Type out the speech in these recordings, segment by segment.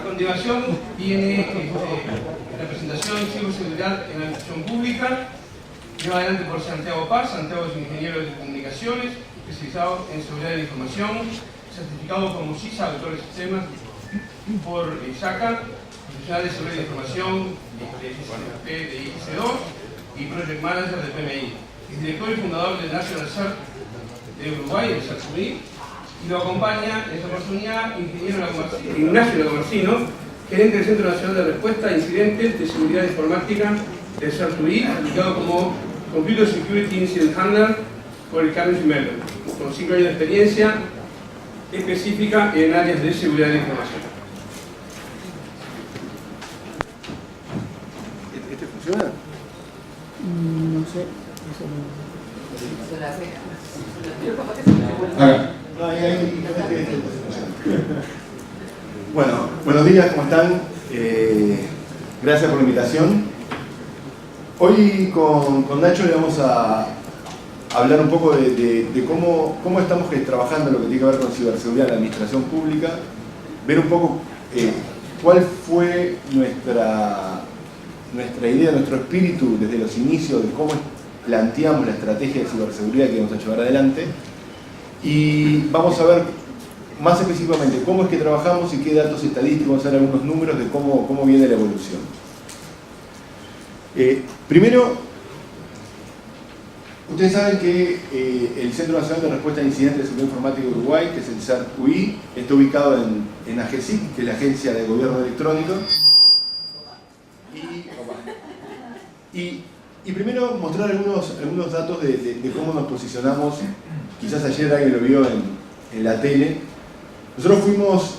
continuación viene la presentación de ciberseguridad en la administración pública, lleva adelante por Santiago Paz. Santiago es un ingeniero de comunicaciones, especializado en seguridad de la información, certificado como CISA, autor de sistemas, por SACA, profesional de seguridad de la información de IC2 y Project Manager de PMI. Es director y fundador del National CERT de Uruguay, el CERT-UI, y lo acompaña en esta oportunidad Ignacio Lagomarcino, gerente del Centro Nacional de Respuesta a Incidentes de Seguridad Informática del CERT-UI, aplicado como Computer Security Incident Handler por el Carnegie Mellon, con 5 años de experiencia específica en áreas de seguridad de la información. ¿Este funciona? No sé. Bueno, buenos días, ¿cómo están? Gracias por la invitación. Hoy con Nacho le vamos a hablar un poco de cómo estamos trabajando en lo que tiene que ver con ciberseguridad en la administración pública, ver un poco cuál fue nuestra idea, nuestro espíritu desde los inicios de cómo planteamos la estrategia de ciberseguridad que vamos a llevar adelante, y vamos a ver más específicamente cómo es que trabajamos y qué datos estadísticos, vamos a dar algunos números de cómo viene la evolución. Primero, ustedes saben que el Centro Nacional de Respuesta a Incidentes de Seguridad Informática de Uruguay, que es el CERT-UI, está ubicado en AGESIC, que es la Agencia de Gobierno Electrónico. Y primero mostrar algunos datos de cómo nos posicionamos. Quizás ayer alguien lo vio en la tele. Nosotros fuimos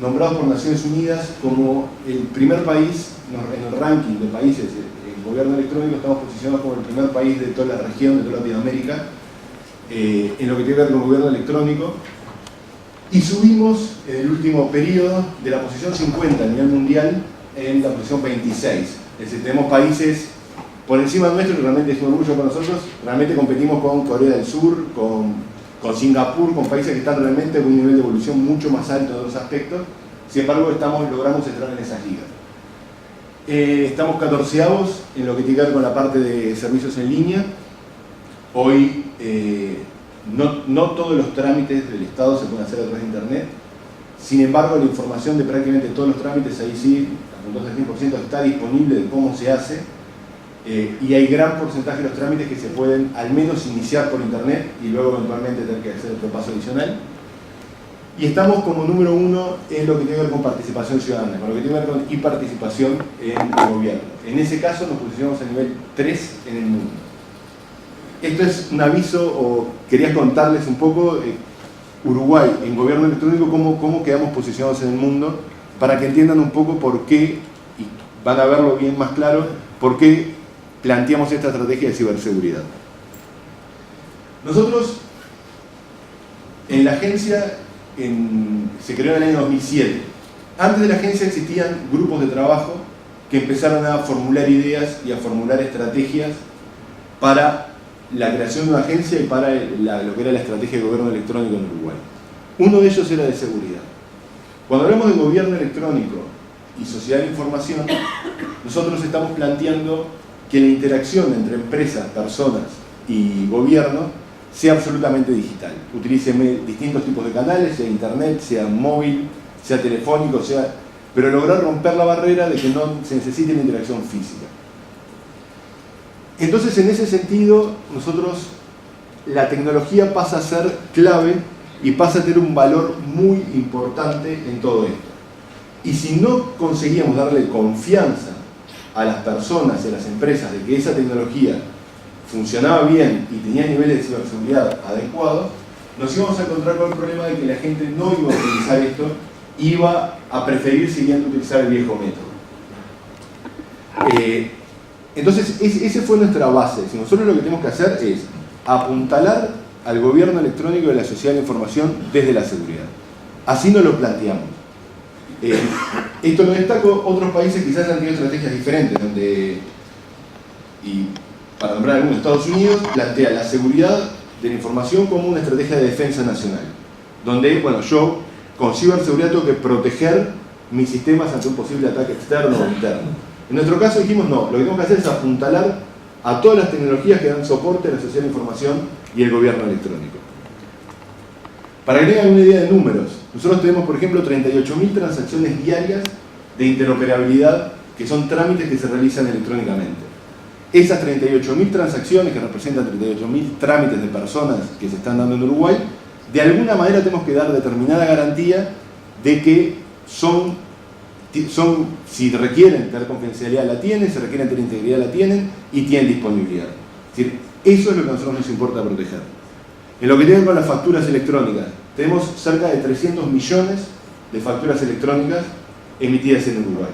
nombrados por Naciones Unidas como el primer país, en el ranking de países en gobierno electrónico, estamos posicionados como el primer país de toda la región, de toda Latinoamérica, en lo que tiene que ver con gobierno electrónico. Y subimos en el último periodo de la posición 50 a nivel mundial en la posición 26. Es decir, tenemos países por encima nuestro, que realmente es un orgullo para nosotros. Realmente competimos con Corea del Sur, con Singapur, con países que están realmente con un nivel de evolución mucho más alto en otros aspectos. Sin embargo, logramos entrar en esas ligas. Estamos 14avos en lo que tiene que ver con la parte de servicios en línea. Hoy no todos los trámites del Estado se pueden hacer a través de Internet. Sin embargo, la información de prácticamente todos los trámites, ahí sí, un 2-3% está disponible de cómo se hace, y hay gran porcentaje de los trámites que se pueden al menos iniciar por Internet y luego eventualmente tener que hacer otro paso adicional. Y estamos como número 1 en lo que tiene que ver con participación ciudadana, con lo que tiene que ver con participación en el gobierno. En ese caso nos posicionamos a nivel 3 en el mundo. Esto es un aviso, o quería contarles un poco Uruguay en gobierno electrónico, cómo quedamos posicionados en el mundo, para que entiendan un poco por qué, y van a verlo bien más claro, por qué planteamos esta estrategia de ciberseguridad. Nosotros, en la agencia, se creó en el año 2007. Antes de la agencia existían grupos de trabajo que empezaron a formular ideas y a formular estrategias para la creación de una agencia y para lo que era la estrategia de gobierno electrónico en Uruguay. Uno de ellos era de seguridad. Cuando hablamos de gobierno electrónico y sociedad de información, nosotros estamos planteando que la interacción entre empresas, personas y gobierno sea absolutamente digital. Utilice distintos tipos de canales, sea internet, sea móvil, sea telefónico, pero lograr romper la barrera de que no se necesite la interacción física. Entonces, en ese sentido, la tecnología pasa a ser clave y pasa a tener un valor muy importante en todo esto. Y si no conseguíamos darle confianza a las personas y a las empresas de que esa tecnología funcionaba bien y tenía niveles de ciberseguridad adecuados, nos íbamos a encontrar con el problema de que la gente no iba a utilizar esto, iba a preferir siguiendo utilizar el viejo método. Entonces, esa fue nuestra base. Si nosotros lo que tenemos que hacer es apuntalar al gobierno electrónico de la sociedad de la información desde la seguridad. Así nos lo planteamos. Esto lo destaco, otros países quizás han tenido estrategias diferentes, y para nombrar algunos, Estados Unidos plantea la seguridad de la información como una estrategia de defensa nacional, donde, bueno, yo con ciberseguridad tengo que proteger mis sistemas ante un posible ataque externo o interno. En nuestro caso dijimos no, lo que tenemos que hacer es apuntalar a todas las tecnologías que dan soporte a la sociedad de información y el gobierno electrónico. Para que tengan una idea de números, nosotros tenemos, por ejemplo, 38.000 transacciones diarias de interoperabilidad, que son trámites que se realizan electrónicamente. Esas 38.000 transacciones, que representan 38.000 trámites de personas que se están dando en Uruguay, de alguna manera tenemos que dar determinada garantía de que si requieren tener confidencialidad la tienen, si requieren tener integridad la tienen y tienen disponibilidad. Es decir, eso es lo que a nosotros nos importa proteger. En lo que tiene que ver con las facturas electrónicas, tenemos cerca de 300 millones de facturas electrónicas emitidas en Uruguay.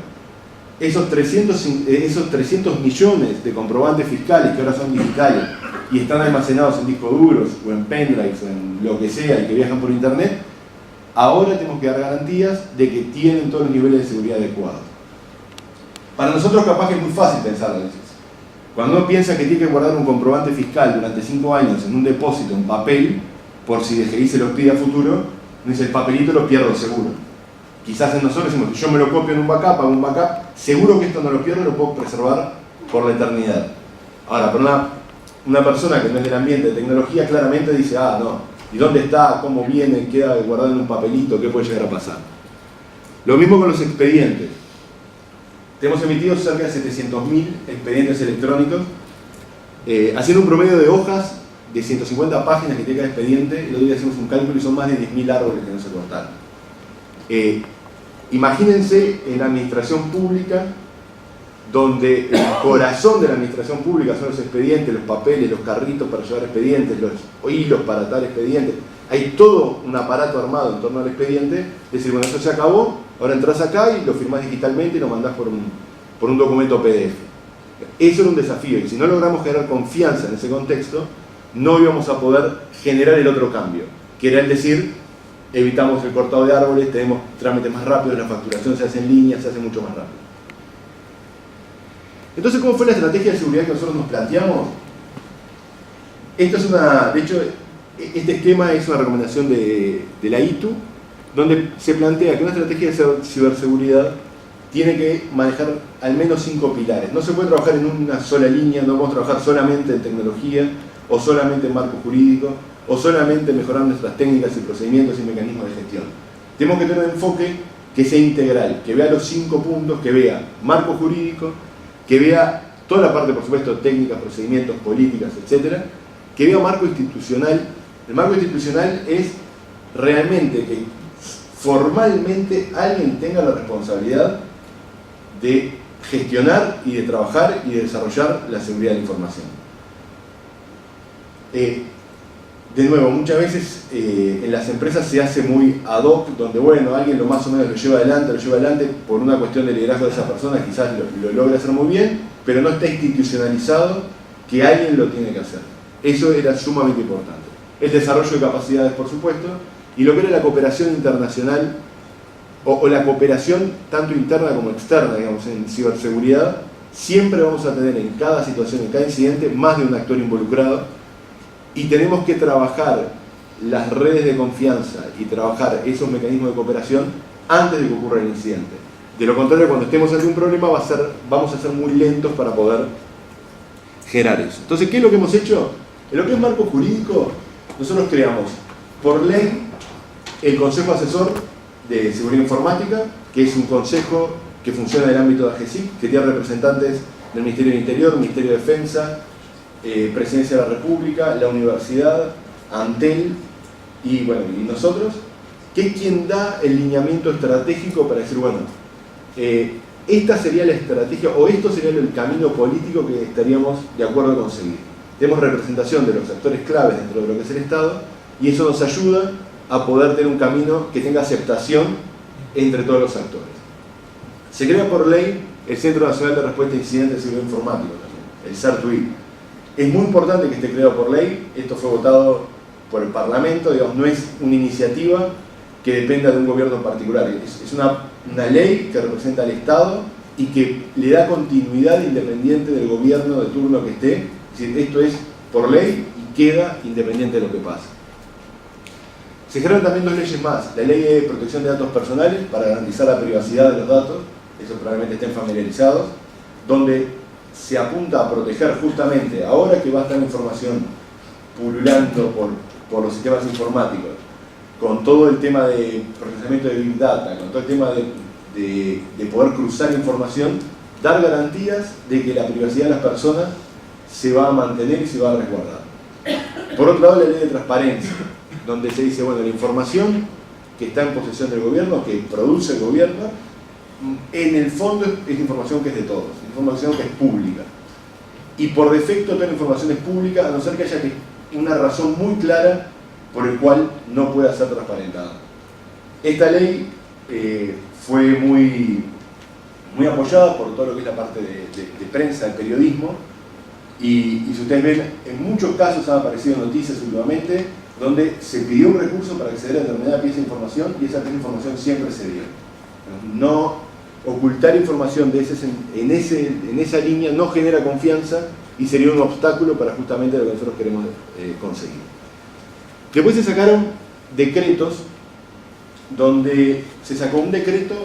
Esos 300 millones de comprobantes fiscales que ahora son digitales y están almacenados en discos duros o en pendrives o en lo que sea y que viajan por internet, ahora tenemos que dar garantías de que tienen todos los niveles de seguridad adecuados. Para nosotros capaz que es muy fácil pensar a veces. Cuando uno piensa que tiene que guardar un comprobante fiscal durante 5 años en un depósito en papel, por si DGI se los pide a futuro, uno dice, el papelito lo pierdo seguro. Quizás en nosotros decimos, yo me lo copio en un backup, hago un backup, seguro que esto no lo pierdo, lo puedo preservar por la eternidad. Ahora, para una persona que no es del ambiente de tecnología, claramente dice, no, ¿y dónde está? ¿Cómo viene? ¿Queda guardado en un papelito? ¿Qué puede llegar a pasar? Lo mismo con los expedientes. Hemos emitido cerca de 700.000 expedientes electrónicos, haciendo un promedio de hojas de 150 páginas que tiene cada expediente. El otro día hicimos un cálculo y son más de 10.000 árboles que no se cortaron. Imagínense en la administración pública, donde el corazón de la administración pública son los expedientes, los papeles, los carritos para llevar expedientes, los hilos para atar expedientes. Hay todo un aparato armado en torno al expediente. Es decir, bueno, esto se acabó, ahora entras acá y lo firmás digitalmente y lo mandás por un documento PDF. Eso era un desafío, y si no logramos generar confianza en ese contexto, no íbamos a poder generar el otro cambio, que era el decir, evitamos el cortado de árboles, tenemos trámites más rápidos, la facturación se hace en línea, se hace mucho más rápido. Entonces, ¿cómo fue la estrategia de seguridad que nosotros nos planteamos? Esto es de hecho, este esquema es una recomendación de la ITU, donde se plantea que una estrategia de ciberseguridad tiene que manejar al menos 5 pilares. No se puede trabajar en una sola línea, no podemos trabajar solamente en tecnología, o solamente en marco jurídico, o solamente mejorar nuestras técnicas y procedimientos y mecanismos de gestión. Tenemos que tener un enfoque que sea integral, que vea los 5 puntos, que vea marco jurídico, que vea toda la parte, por supuesto, técnicas, procedimientos, políticas, etc., que vea marco institucional. El marco institucional es realmente que formalmente alguien tenga la responsabilidad de gestionar y de trabajar y de desarrollar la seguridad de la información. De nuevo, muchas veces en las empresas se hace muy ad hoc, donde bueno, alguien lo más o menos lo lleva adelante por una cuestión de liderazgo de esa persona, quizás lo logra hacer muy bien, pero no está institucionalizado que alguien lo tiene que hacer. Eso era sumamente importante. El desarrollo de capacidades, por supuesto, y lo que era la cooperación internacional, o la cooperación tanto interna como externa, digamos, en ciberseguridad. Siempre vamos a tener en cada situación, en cada incidente, más de un actor involucrado, y tenemos que trabajar las redes de confianza y trabajar esos mecanismos de cooperación antes de que ocurra el incidente. De lo contrario, cuando estemos ante un problema vamos a ser muy lentos para poder generar eso. Entonces, ¿qué es lo que hemos hecho? En lo que es marco jurídico, nosotros creamos por ley el Consejo Asesor de Seguridad Informática, que es un consejo que funciona en el ámbito de AGESIC, que tiene representantes del Ministerio del Interior, Ministerio de Defensa, Presidencia de la República, la Universidad, Antel y nosotros, que es quien da el lineamiento estratégico para decir, bueno, esta sería la estrategia o esto sería el camino político que estaríamos de acuerdo a conseguir. Tenemos representación de los actores claves dentro de lo que es el Estado y eso nos ayuda a poder tener un camino que tenga aceptación entre todos los actores. Se crea por ley el Centro Nacional de Respuesta a Incidentes de Seguridad Informática también, el CERTUI. Es muy importante que esté creado por ley. Esto fue votado por el Parlamento, digamos, no es una iniciativa que dependa de un gobierno en particular. Es una ley que representa al Estado y que le da continuidad independiente del gobierno de turno que esté. Es decir, esto es por ley y queda independiente de lo que pase. Se generaron también 2 leyes más. La Ley de Protección de Datos Personales para garantizar la privacidad de los datos, eso probablemente estén familiarizados, donde se apunta a proteger justamente, ahora que va a estar información pululando por los sistemas informáticos, con todo el tema de procesamiento de Big Data, con todo el tema de poder cruzar información, dar garantías de que la privacidad de las personas se va a mantener y se va a resguardar. Por otro lado, la ley de transparencia, donde se dice, bueno, la información que está en posesión del gobierno, que produce el gobierno, en el fondo es información que es de todos, información que es pública. Y por defecto toda la información es pública, a no ser que haya una razón muy clara por el cual no pueda ser transparentada. Esta ley fue muy apoyada por todo lo que es la parte de prensa, de periodismo, y si ustedes ven, en muchos casos han aparecido noticias últimamente donde se pidió un recurso para acceder a determinada pieza de información y esa pieza de información siempre se dio. No ocultar información en esa línea no genera confianza y sería un obstáculo para justamente lo que nosotros queremos conseguir. Después se sacaron decretos, donde se sacó un decreto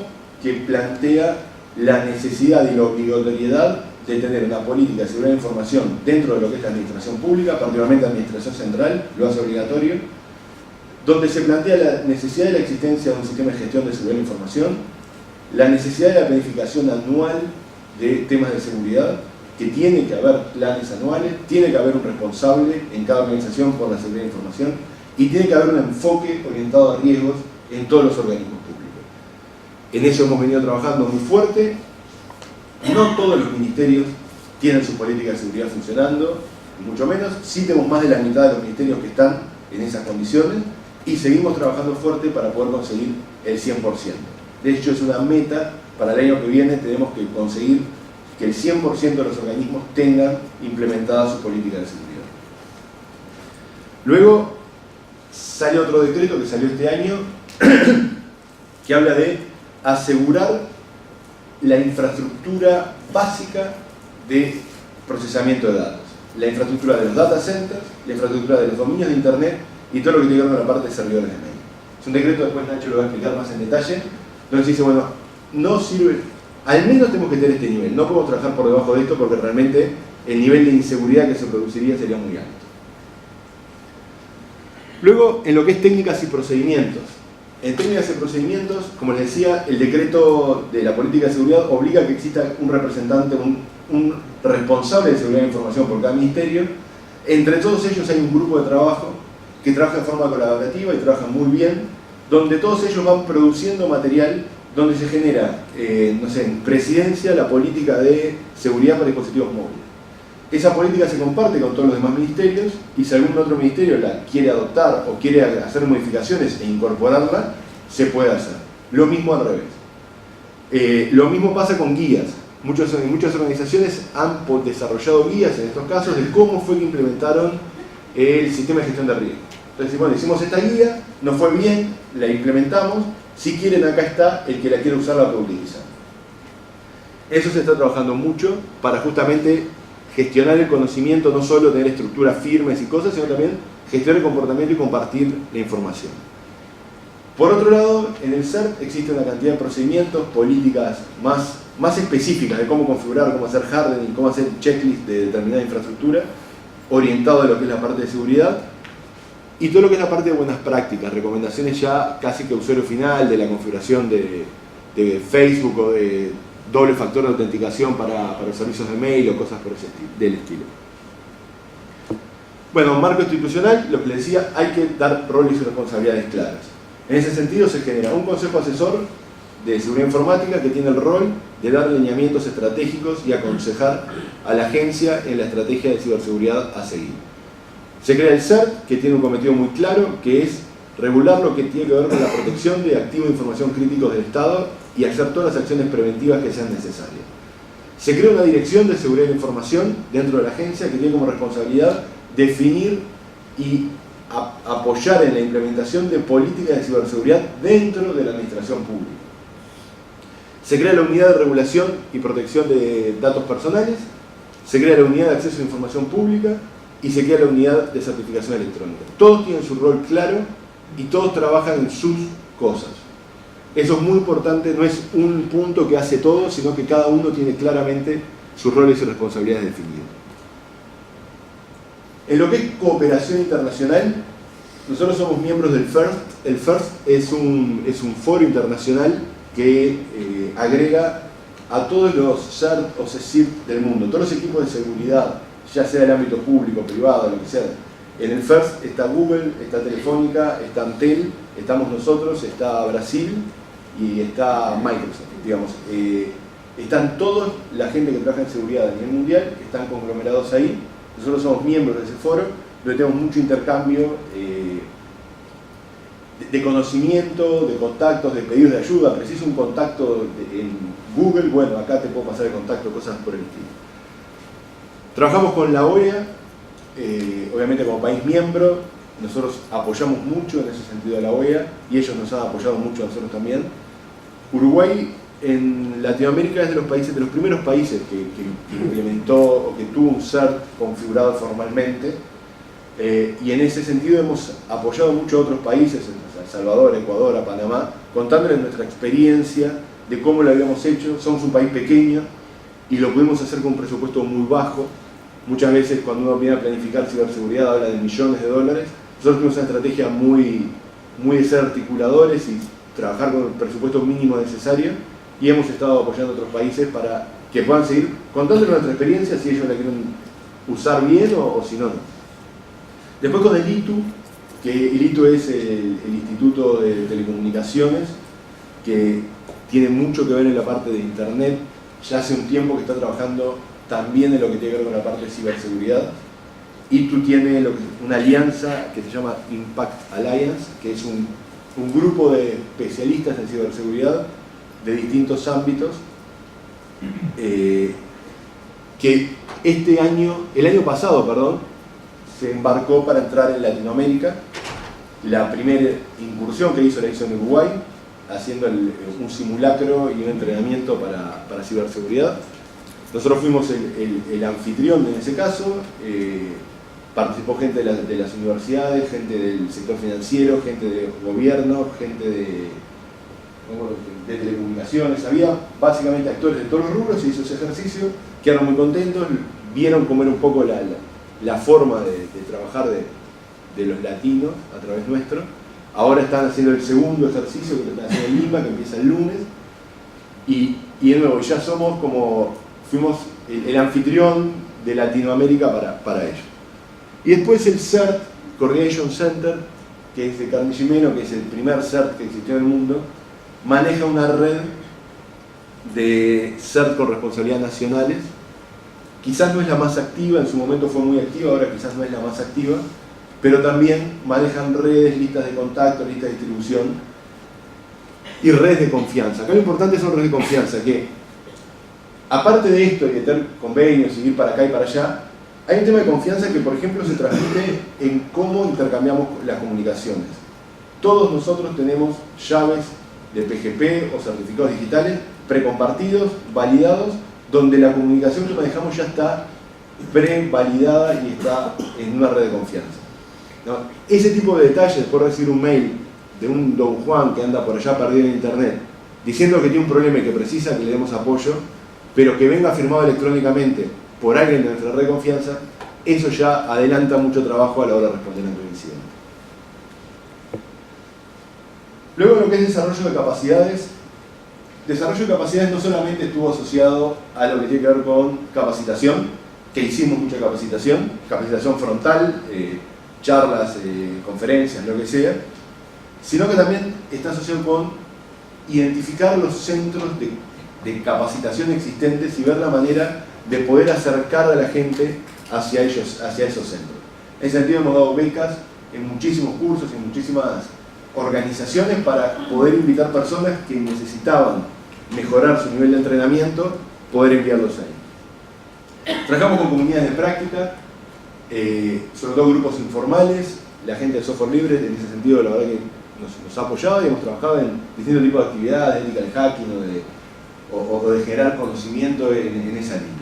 que plantea la necesidad y la obligatoriedad de tener una política de seguridad de información dentro de lo que es la administración pública, particularmente la administración central, lo hace obligatorio, donde se plantea la necesidad de la existencia de un sistema de gestión de seguridad de información, la necesidad de la planificación anual de temas de seguridad, que tiene que haber planes anuales, tiene que haber un responsable en cada organización por la seguridad de información y tiene que haber un enfoque orientado a riesgos en todos los organismos públicos. En eso hemos venido trabajando muy fuerte. No todos los ministerios tienen sus políticas de seguridad funcionando, y mucho menos. Sí tenemos más de la mitad de los ministerios que están en esas condiciones y seguimos trabajando fuerte para poder conseguir el 100%. De hecho, es una meta para el año que viene, tenemos que conseguir que el 100% de los organismos tengan implementada su política de seguridad. Luego sale otro decreto que salió este año que habla de asegurar la infraestructura básica de procesamiento de datos. La infraestructura de los data centers, la infraestructura de los dominios de internet y todo lo que tiene que ver con la parte de servidores de mail. Es un decreto, después Nacho lo va a explicar más en detalle, donde se dice, bueno, no sirve, al menos tenemos que tener este nivel, no podemos trabajar por debajo de esto porque realmente el nivel de inseguridad que se produciría sería muy alto. Luego, en lo que es técnicas y procedimientos. En técnicas y procedimientos, como les decía, el decreto de la política de seguridad obliga a que exista un representante, un responsable de seguridad de información por cada ministerio. Entre todos ellos hay un grupo de trabajo que trabaja de forma colaborativa y trabaja muy bien, donde todos ellos van produciendo material donde se genera, no sé, en presidencia la política de seguridad para dispositivos móviles. Esa política se comparte con todos los demás ministerios y si algún otro ministerio la quiere adoptar o quiere hacer modificaciones e incorporarla, se puede hacer. Lo mismo al revés. Lo mismo pasa con guías. Muchas organizaciones han desarrollado guías en estos casos de cómo fue que implementaron el sistema de gestión de riesgo. Entonces, bueno, hicimos esta guía, nos fue bien, la implementamos, si quieren acá está, el que la quiere usar la puede utilizar. Eso se está trabajando mucho para justamente gestionar el conocimiento, no solo tener estructuras firmes y cosas, sino también gestionar el comportamiento y compartir la información. Por otro lado, en el CERT existe una cantidad de procedimientos, políticas más específicas de cómo configurar, cómo hacer hardening, cómo hacer checklist de determinada infraestructura, orientado a lo que es la parte de seguridad, y todo lo que es la parte de buenas prácticas, recomendaciones ya casi que usuario final, de la configuración de Facebook o de doble factor de autenticación para los servicios de mail o cosas por ese del estilo. Bueno, marco institucional, lo que les decía, hay que dar roles y responsabilidades claras. En ese sentido se genera un consejo asesor de seguridad informática que tiene el rol de dar lineamientos estratégicos y aconsejar a la agencia en la estrategia de ciberseguridad a seguir. Se crea el CERT, que tiene un cometido muy claro, que es regular lo que tiene que ver con la protección de activos de información críticos del Estado y hacer todas las acciones preventivas que sean necesarias. Se crea una dirección de seguridad de la información dentro de la agencia que tiene como responsabilidad definir y apoyar en la implementación de políticas de ciberseguridad dentro de la administración pública. Se crea la unidad de regulación y protección de datos personales, se crea la unidad de acceso a información pública y se crea la unidad de certificación electrónica. Todos tienen su rol claro y todos trabajan en sus cosas. Eso es muy importante, no es un punto que hace todo, sino que cada uno tiene claramente sus roles y responsabilidades definidos. En lo que es cooperación internacional, nosotros somos miembros del FIRST. El FIRST es un foro internacional que agrega a todos los CERT o CECIRT del mundo, todos los equipos de seguridad, ya sea del ámbito público, privado, lo que sea. En el FIRST está Google, está Telefónica, está Antel, estamos nosotros, está Brasil y está Microsoft, digamos. Están todos, la gente que trabaja en seguridad a nivel mundial, están conglomerados ahí. Nosotros somos miembros de ese foro, donde tenemos mucho intercambio de conocimiento, de contactos, de pedidos de ayuda. Preciso un contacto en Google, bueno, acá te puedo pasar el contacto, cosas por el estilo. Trabajamos con la OEA, obviamente como país miembro. Nosotros apoyamos mucho en ese sentido a la OEA y ellos nos han apoyado mucho a nosotros también. Uruguay en Latinoamérica es de los primeros países que implementó o que tuvo un CERT configurado formalmente, y en ese sentido hemos apoyado mucho a otros países, a El Salvador, Ecuador, a Panamá, contándoles nuestra experiencia de cómo lo habíamos hecho. Somos un país pequeño y lo pudimos hacer con un presupuesto muy bajo. Muchas veces cuando uno viene a planificar ciberseguridad habla de millones de dólares. Nosotros tuvimos una estrategia muy de ser articuladores y trabajar con el presupuesto mínimo necesario, y hemos estado apoyando a otros países para que puedan seguir contándoles nuestra experiencia, si ellos la quieren usar bien o si no. Después con el ITU, que el ITU es el Instituto de Telecomunicaciones, que tiene mucho que ver en la parte de Internet. Ya hace un tiempo que está trabajando también en lo que tiene que ver con la parte de ciberseguridad. ITU tiene una alianza que se llama Impact Alliance, que es un grupo de especialistas en ciberseguridad de distintos ámbitos, que el año pasado, se embarcó para entrar en Latinoamérica. La primera incursión que hizo la hizo en Uruguay, haciendo un simulacro y un entrenamiento para ciberseguridad. Nosotros fuimos el anfitrión en ese caso. Participó gente de las universidades, gente del sector financiero, gente de gobierno, gente de telecomunicaciones. Había básicamente actores de todos los rubros. Se hizo ese ejercicio, quedaron muy contentos, vieron cómo era un poco la forma de trabajar de los latinos a través nuestro. Ahora están haciendo el segundo ejercicio, que lo están haciendo en Lima, que empieza el lunes. Y de nuevo, ya fuimos el anfitrión de Latinoamérica para ellos. Y después el CERT, Coordination Center, que es de Carnegie Mellon, que es el primer CERT que existió en el mundo, maneja una red de CERT con responsabilidad nacionales. Quizás no es la más activa, en su momento fue muy activa, ahora quizás no es la más activa, pero también manejan redes, listas de contacto, listas de distribución y redes de confianza. Acá lo importante son redes de confianza, que aparte de esto y de tener convenios y ir para acá y para allá, hay un tema de confianza que, por ejemplo, se transmite en cómo intercambiamos las comunicaciones. Todos nosotros tenemos llaves de PGP o certificados digitales precompartidos, validados, donde la comunicación que manejamos ya está prevalidada y está en una red de confianza, ¿no? Ese tipo de detalles, por recibir un mail de un don Juan que anda por allá perdido en internet, diciendo que tiene un problema y que precisa que le demos apoyo, pero que venga firmado electrónicamente por alguien de nuestra red de confianza, eso ya adelanta mucho trabajo a la hora de responder ante un incidente. Luego, lo que es desarrollo de capacidades no solamente estuvo asociado a lo que tiene que ver con capacitación, que hicimos mucha capacitación frontal, charlas, conferencias, lo que sea, sino que también está asociado con identificar los centros de capacitación existentes y ver la manera de poder acercar a la gente hacia esos centros. En ese sentido hemos dado becas en muchísimos cursos, en muchísimas organizaciones para poder invitar personas que necesitaban mejorar su nivel de entrenamiento, poder enviarlos ahí. Trabajamos con comunidades de práctica, sobre todo grupos informales. La gente de software libre, en ese sentido, la verdad que nos ha apoyado y hemos trabajado en distintos tipos de actividades, de ethical hacking o de generar conocimiento en esa línea.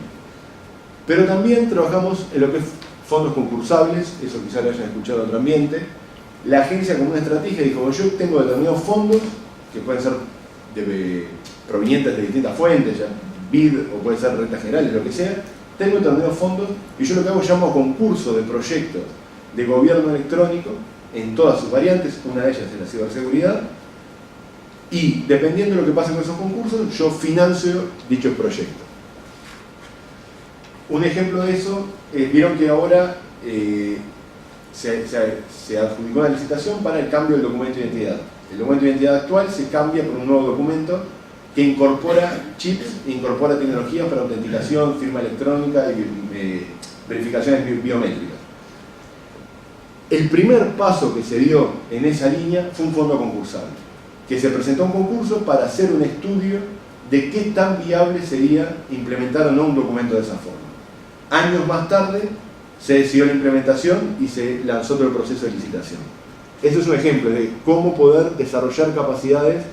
Pero también trabajamos en lo que es fondos concursables, eso quizá lo hayan escuchado en otro ambiente, la agencia como una estrategia dijo, bueno, yo tengo determinados fondos que pueden ser provenientes de distintas fuentes, ya BID o puede ser rentas generales, lo que sea, tengo determinados fondos y yo lo que hago llamo concurso de proyectos de gobierno electrónico en todas sus variantes, una de ellas es la ciberseguridad, y dependiendo de lo que pase con esos concursos, yo financio dichos proyectos. Un ejemplo de eso, vieron que ahora se adjudicó una licitación para el cambio del documento de identidad. El documento de identidad actual se cambia por un nuevo documento que incorpora chips, incorpora tecnologías para autenticación, firma electrónica y verificaciones biométricas. El primer paso que se dio en esa línea fue un fondo concursable, que se presentó a un concurso para hacer un estudio de qué tan viable sería implementar o no un documento de esa forma. Años más tarde se decidió la implementación y se lanzó todo el proceso de licitación. Eso es un ejemplo de cómo poder desarrollar capacidades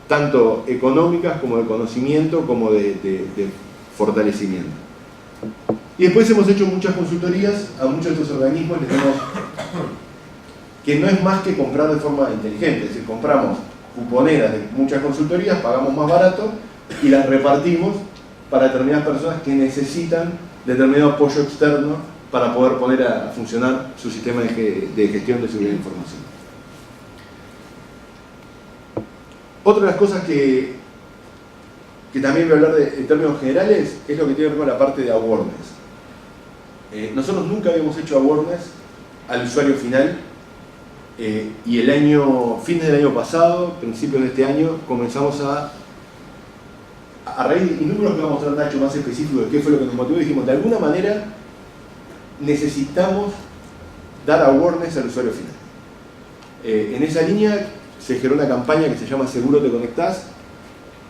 tanto económicas como de conocimiento, como de fortalecimiento. Y después hemos hecho muchas consultorías a muchos de estos organismos, que no es más que comprar de forma inteligente, es decir, compramos cuponeras de muchas consultorías, pagamos más barato y las repartimos para determinadas personas que necesitan determinado apoyo externo para poder poner a funcionar su sistema de gestión de seguridad de información. Otra de las cosas que también voy a hablar en términos generales es lo que tiene que ver con la parte de awareness. Nosotros nunca habíamos hecho awareness al usuario final y fines del año pasado, principios de este año, comenzamos a raíz de números que va a mostrar Nacho más específicos de qué fue lo que nos motivó, dijimos, de alguna manera necesitamos dar awareness al usuario final. En esa línea se generó una campaña que se llama Seguro Te Conectás,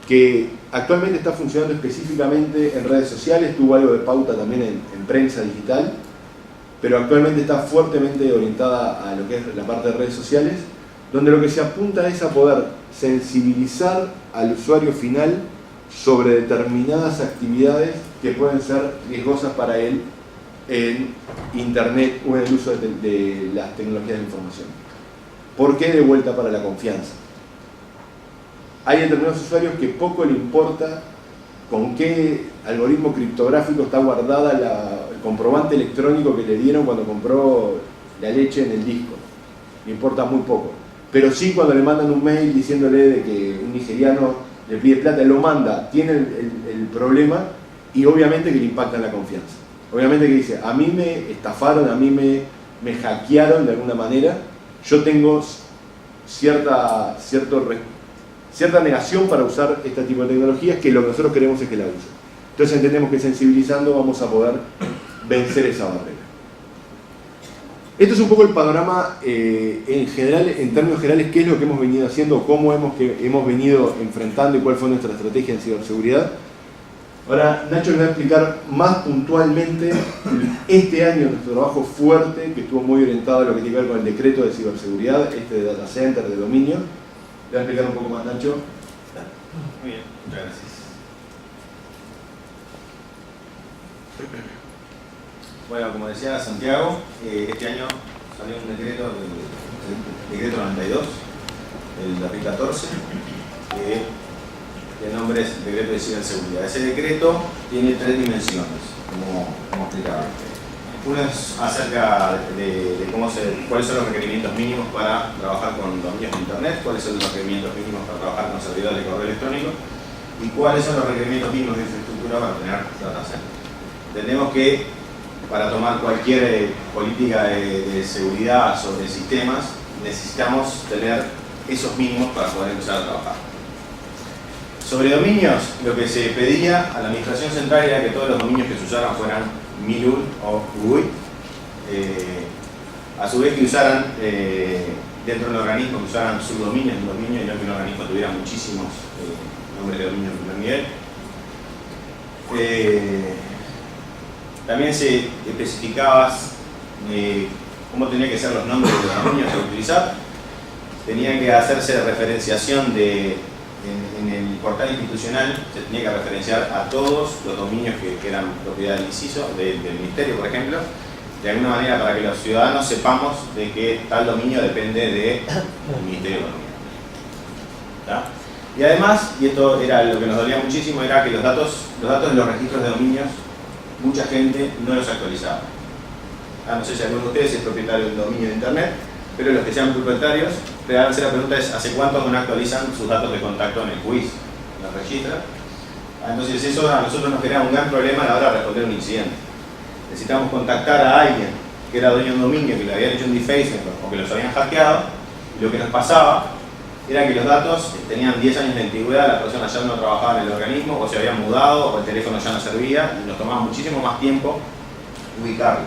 que actualmente está funcionando específicamente en redes sociales, tuvo algo de pauta también en prensa digital, pero actualmente está fuertemente orientada a lo que es la parte de redes sociales, donde lo que se apunta es a poder sensibilizar al usuario final sobre determinadas actividades que pueden ser riesgosas para él en Internet o en el uso de las tecnologías de información. ¿Por qué de vuelta para la confianza? Hay determinados usuarios que poco le importa con qué algoritmo criptográfico está guardada el comprobante electrónico que le dieron cuando compró la leche en el disco. Le importa muy poco. Pero sí cuando le mandan un mail diciéndole de que un nigeriano le pide plata, lo manda, tiene el problema y obviamente que le impacta en la confianza. Obviamente que dice, a mí me estafaron, a mí me hackearon de alguna manera, yo tengo cierta negación para usar este tipo de tecnologías, que lo que nosotros queremos es que la usen. Entonces entendemos que sensibilizando vamos a poder vencer esa barrera. Esto es un poco el panorama en general, en términos generales, qué es lo que hemos venido haciendo, cómo hemos venido enfrentando y cuál fue nuestra estrategia en ciberseguridad. Ahora Nacho les va a explicar más puntualmente este año nuestro trabajo fuerte, que estuvo muy orientado a lo que tiene que ver con el decreto de ciberseguridad, de data center, de dominio. Le voy a explicar un poco más, Nacho. Muy bien, muchas gracias. Bueno, como decía Santiago, este año salió un decreto, el decreto 92, del 2014, el nombre es el decreto de ciberseguridad. Ese decreto tiene tres dimensiones, como explicaba. Una es acerca de cuáles son los requerimientos mínimos para trabajar con dominios de Internet, cuáles son los requerimientos mínimos para trabajar con servidores de correo electrónico y cuáles son los requerimientos mínimos de infraestructura para tener data center. Entendemos que para tomar cualquier política de seguridad sobre sistemas necesitamos tener esos mínimos para poder empezar a trabajar. Sobre dominios, lo que se pedía a la administración central era que todos los dominios que se usaran fueran MILUR o UI, a su vez que usaran dentro del organismo que usaran subdominios de un dominio y no que un organismo tuviera muchísimos nombres de dominio en primer nivel. También se especificaba cómo tenían que ser los nombres de los dominios a utilizar. Tenían que hacerse referenciación en el portal institucional, se tenía que referenciar a todos los dominios que eran propiedad del ICISO, del Ministerio, por ejemplo, de alguna manera para que los ciudadanos sepamos de que tal dominio depende del Ministerio de Economía. ¿Tá? Y además, y esto era lo que nos dolía muchísimo, era que los datos de los registros de dominios, mucha gente no los actualizaba. No sé si alguno de ustedes es propietario de un dominio de internet, pero los que sean propietarios, la pregunta es ¿hace cuánto no actualizan sus datos de contacto en el quiz, en los registros? Entonces eso a nosotros nos genera un gran problema a la hora de responder un incidente. Necesitamos contactar a alguien que era dueño de un dominio, que le habían hecho un defacement o que los habían hackeado, y lo que nos pasaba era que los datos tenían 10 años de antigüedad, la persona ya no trabajaba en el organismo, o se había mudado, o el teléfono ya no servía, y nos tomaba muchísimo más tiempo ubicarlo.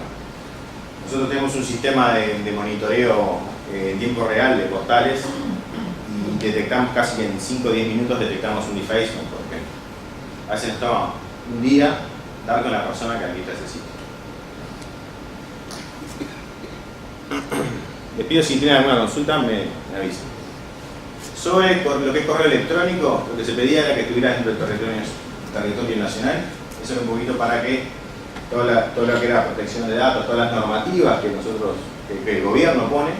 Nosotros tenemos un sistema de monitoreo en tiempo real de postales, y detectamos casi en 5 o 10 minutos detectamos un defacement, por ejemplo. A veces nos toma un día dar con la persona que administra ese sitio. Les pido si tienen alguna consulta, me avisen. Sobre lo que es correo electrónico, lo que se pedía era que estuviera dentro del territorio nacional. Eso era un poquito para que todo lo que era protección de datos, todas las normativas que el gobierno pone,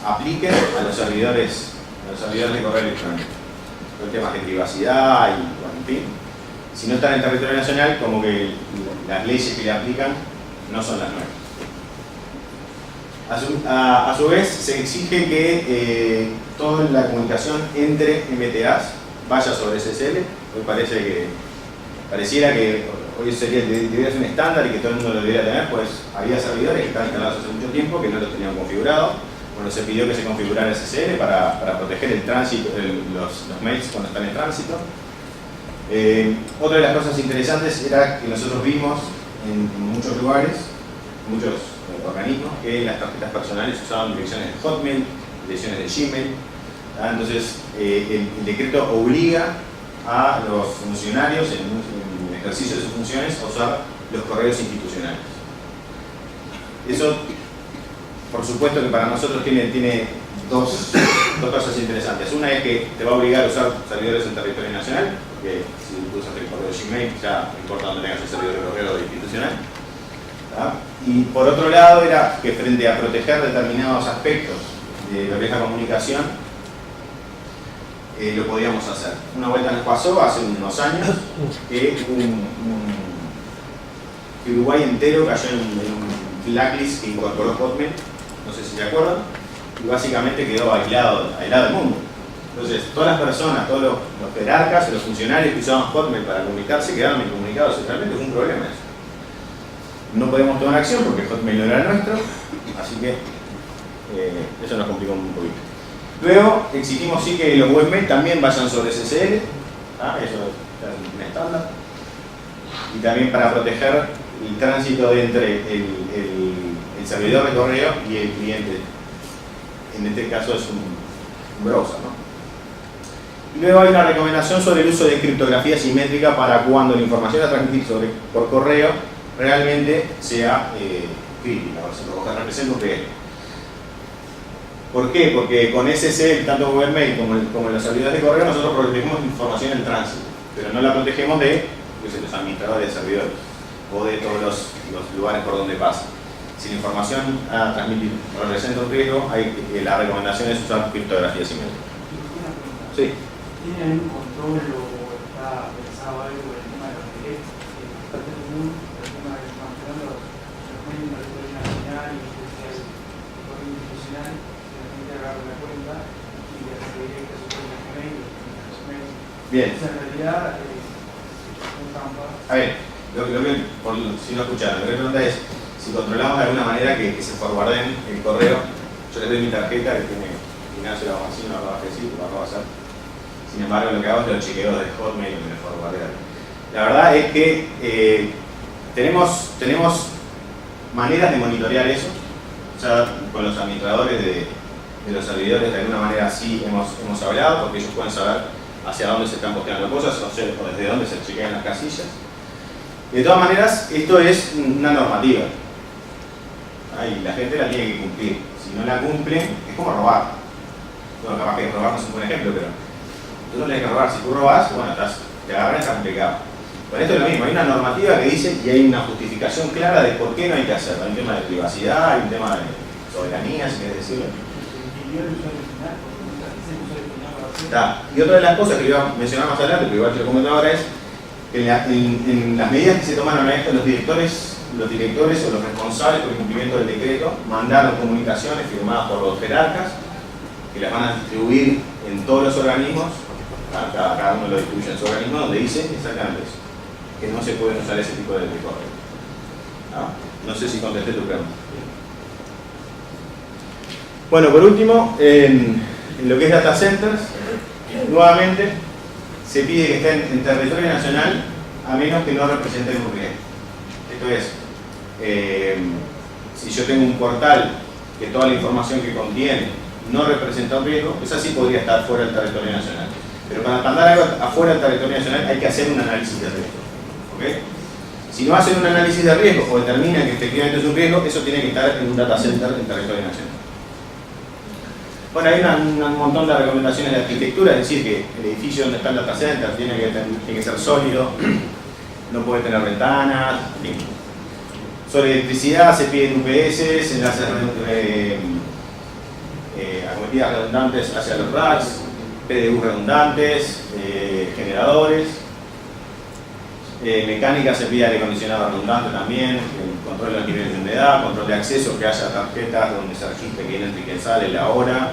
apliquen a los servidores de correo electrónico. Todo el tema de privacidad y, bueno, en fin. Si no están en el territorio nacional, como que las leyes que le aplican no son las nuevas. A su vez, se exige que toda la comunicación entre MTAs vaya sobre SSL. Hoy pareciera que hoy debería ser un estándar y que todo el mundo lo debería tener, pues había servidores que estaban instalados hace mucho tiempo que no los tenían configurado. Bueno, se pidió que se configurara SSL para proteger el tránsito, los mails cuando están en tránsito. Otra de las cosas interesantes era que nosotros vimos en muchos lugares, muchos organismos, que las tarjetas personales usaban direcciones de Hotmail, direcciones de Gmail. Entonces, el decreto obliga a los funcionarios en ejercicio de sus funciones a usar los correos institucionales. Eso, por supuesto que para nosotros tiene dos cosas interesantes. Una es que te va a obligar a usar servidores en territorio nacional, porque si tú usas el correo Gmail, ya no importa dónde tengas el servidor de correo institucional. Y por otro lado era que frente a proteger determinados aspectos de lo que es la comunicación, lo podíamos hacer. Una vuelta nos pasó hace unos años que Uruguay entero cayó en un blacklist que incorporó Hotmail, no sé si se acuerdan, y básicamente quedó aislado del mundo. Entonces, todas las personas, todos los jerarcas, los funcionarios que usaban Hotmail para comunicarse quedaron incomunicados. Realmente fue un problema eso. No podemos tomar acción porque Hotmail no era nuestro, así que eso nos complicó un poquito. Luego exigimos sí que los webmail también vayan sobre SSL, eso es un estándar, y también para proteger el tránsito entre el servidor de correo y el cliente. En este caso es un browser, ¿no? Y luego hay una recomendación sobre el uso de criptografía simétrica para cuando la información a transmitir por correo realmente sea crítica, o sea, representa un riesgo. ¿Por qué? Porque con SSL, tanto webmail como en los servidores de correo, nosotros protegemos información en tránsito, pero no la protegemos de los administradores de servidores o de todos los lugares por donde pasa. Si la información a transmitir representa un riesgo, la recomendación es usar criptografía simétrica. Sí. ¿Tienen un control o está pensado algo en el tema de los directos? Es común el tema de los medios de territorio nacional y especial el correo institucional, que la gente agarra una cuenta y le hace directo su cuenta Gmail o su mail. Bien. En realidad, es trampa. A ver, si no escucharon, lo que pregunta es si controlamos de alguna manera que se forwarden el correo. Yo les doy mi tarjeta que tiene Ignacio Lavacino, sin embargo, lo que hago es los chequeos de Hotmail y me forwardeo. La verdad es que tenemos maneras de monitorear eso. Ya con los administradores de los servidores de alguna manera sí hemos hablado, porque ellos pueden saber hacia dónde se están posteando cosas o desde dónde se chequean las casillas. De todas maneras, esto es una normativa. Y la gente la tiene que cumplir. Si no la cumplen, es como robar. Bueno, capaz que robar no es un buen ejemplo, pero tú no tienes que robar. Si tú robas, bueno, te agarran y está complicado. Con esto es lo mismo, hay una normativa que dice y hay una justificación clara de por qué no hay que hacerlo. Hay un tema de privacidad, hay un tema de soberanía, si querés decirlo. Y otra de las cosas que iba a mencionar más adelante, pero igual te lo comento ahora, es que en las medidas que se tomaron a esto, los directores o los responsables por el cumplimiento del decreto mandaron comunicaciones firmadas por los jerarcas que las van a distribuir en todos los organismos, cada uno lo distribuye en su organismo, donde dice exactamente eso, que no se pueden usar ese tipo de correo. No sé si contesté tu pregunta. Bueno, por último, en lo que es data centers, nuevamente se pide que estén en territorio nacional a menos que no representen un riesgo. Esto es, si yo tengo un portal que toda la información que contiene no representa un riesgo, esa sí podría estar fuera del territorio nacional. Pero para mandar algo afuera del territorio nacional hay que hacer un análisis de riesgo. ¿Okay? Si no hacen un análisis de riesgo o determinan que efectivamente es un riesgo, eso tiene que estar en un data center en territorio nacional. Bueno, hay un montón de recomendaciones de arquitectura, es decir, que el edificio donde está el data center tiene que ser sólido, no puede tener ventanas, en fin. Sobre electricidad se piden UPS, enlaces acometidas redundantes hacia los racks, PDU redundantes, generadores. Mecánica se pide aire acondicionado redundante también, control de los niveles de humedad, control de acceso, que haya tarjetas donde se registre quién entra y quién sale, la hora,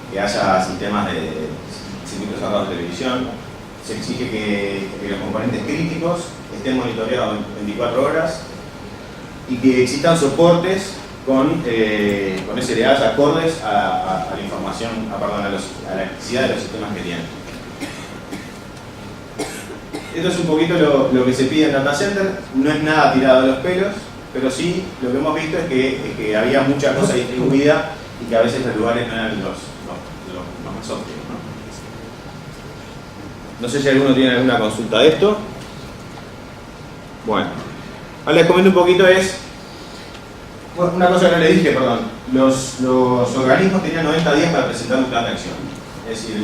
que haya sistemas de circuitos cerrados de televisión. Se exige que los componentes críticos estén monitoreados 24 horas y que existan soportes con SLAs acordes a la información, a la necesidad de los sistemas que tienen. Esto es un poquito lo que se pide en data center, no es nada tirado de los pelos, pero sí lo que hemos visto es que había mucha cosa distribuida y que a veces los lugares no eran los más óptimos, ¿no? No sé si alguno tiene alguna consulta de esto. Bueno, ahora les comento un poquito una cosa que no les dije, perdón. Los organismos tenían 90 días para presentar un plan de acción. Es decir,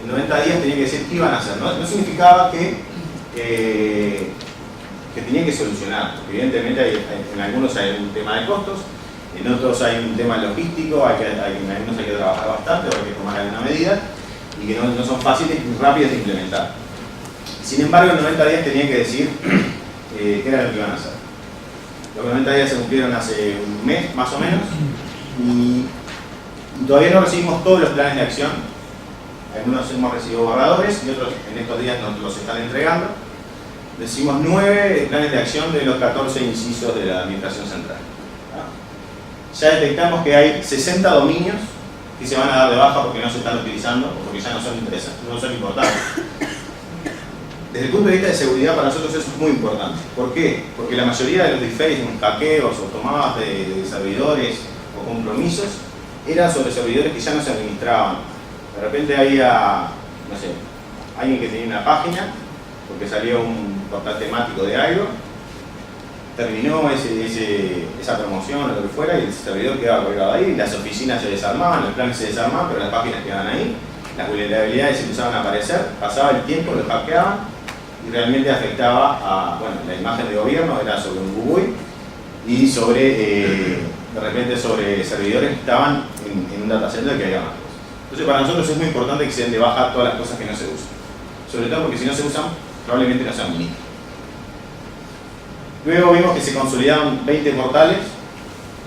en 90 días tenía que decir qué iban a hacer. No significaba que tenían que solucionar. Evidentemente en algunos hay un tema de costos, en otros hay un tema logístico, en algunos hay que trabajar bastante o hay que tomar alguna medida y que no son fáciles ni rápidas de implementar. Sin embargo, en 90 días tenían que decir qué era lo que iban a hacer. Los 90 días se cumplieron hace un mes, más o menos, y todavía no recibimos todos los planes de acción. Algunos hemos recibido borradores y otros en estos días nos los están entregando. Recibimos 9 planes de acción de los 14 incisos de la Administración Central. Ya detectamos que hay 60 dominios que se van a dar de baja porque no se están utilizando o porque ya no son interesantes, no son importantes. Desde el punto de vista de seguridad para nosotros eso es muy importante. ¿Por qué? Porque la mayoría de los defacing, hackeos o tomadas de servidores o compromisos eran sobre servidores que ya no se administraban. De repente había, no sé, alguien que tenía una página porque salió un portal temático de algo, terminó esa promoción o lo que fuera y el servidor quedaba colgado ahí, las oficinas se desarmaban, los planes se desarmaban, pero las páginas quedaban ahí, las vulnerabilidades empezaban a aparecer, pasaba el tiempo, los hackeaban y realmente afectaba a, bueno, la imagen de gobierno era sobre un GUI y de repente sobre servidores que estaban en un data center que había más cosas. Entonces para nosotros es muy importante que se den de baja todas las cosas que no se usan, sobre todo porque si no se usan probablemente no sean bonitas. Luego vimos que se consolidaron 20 portales,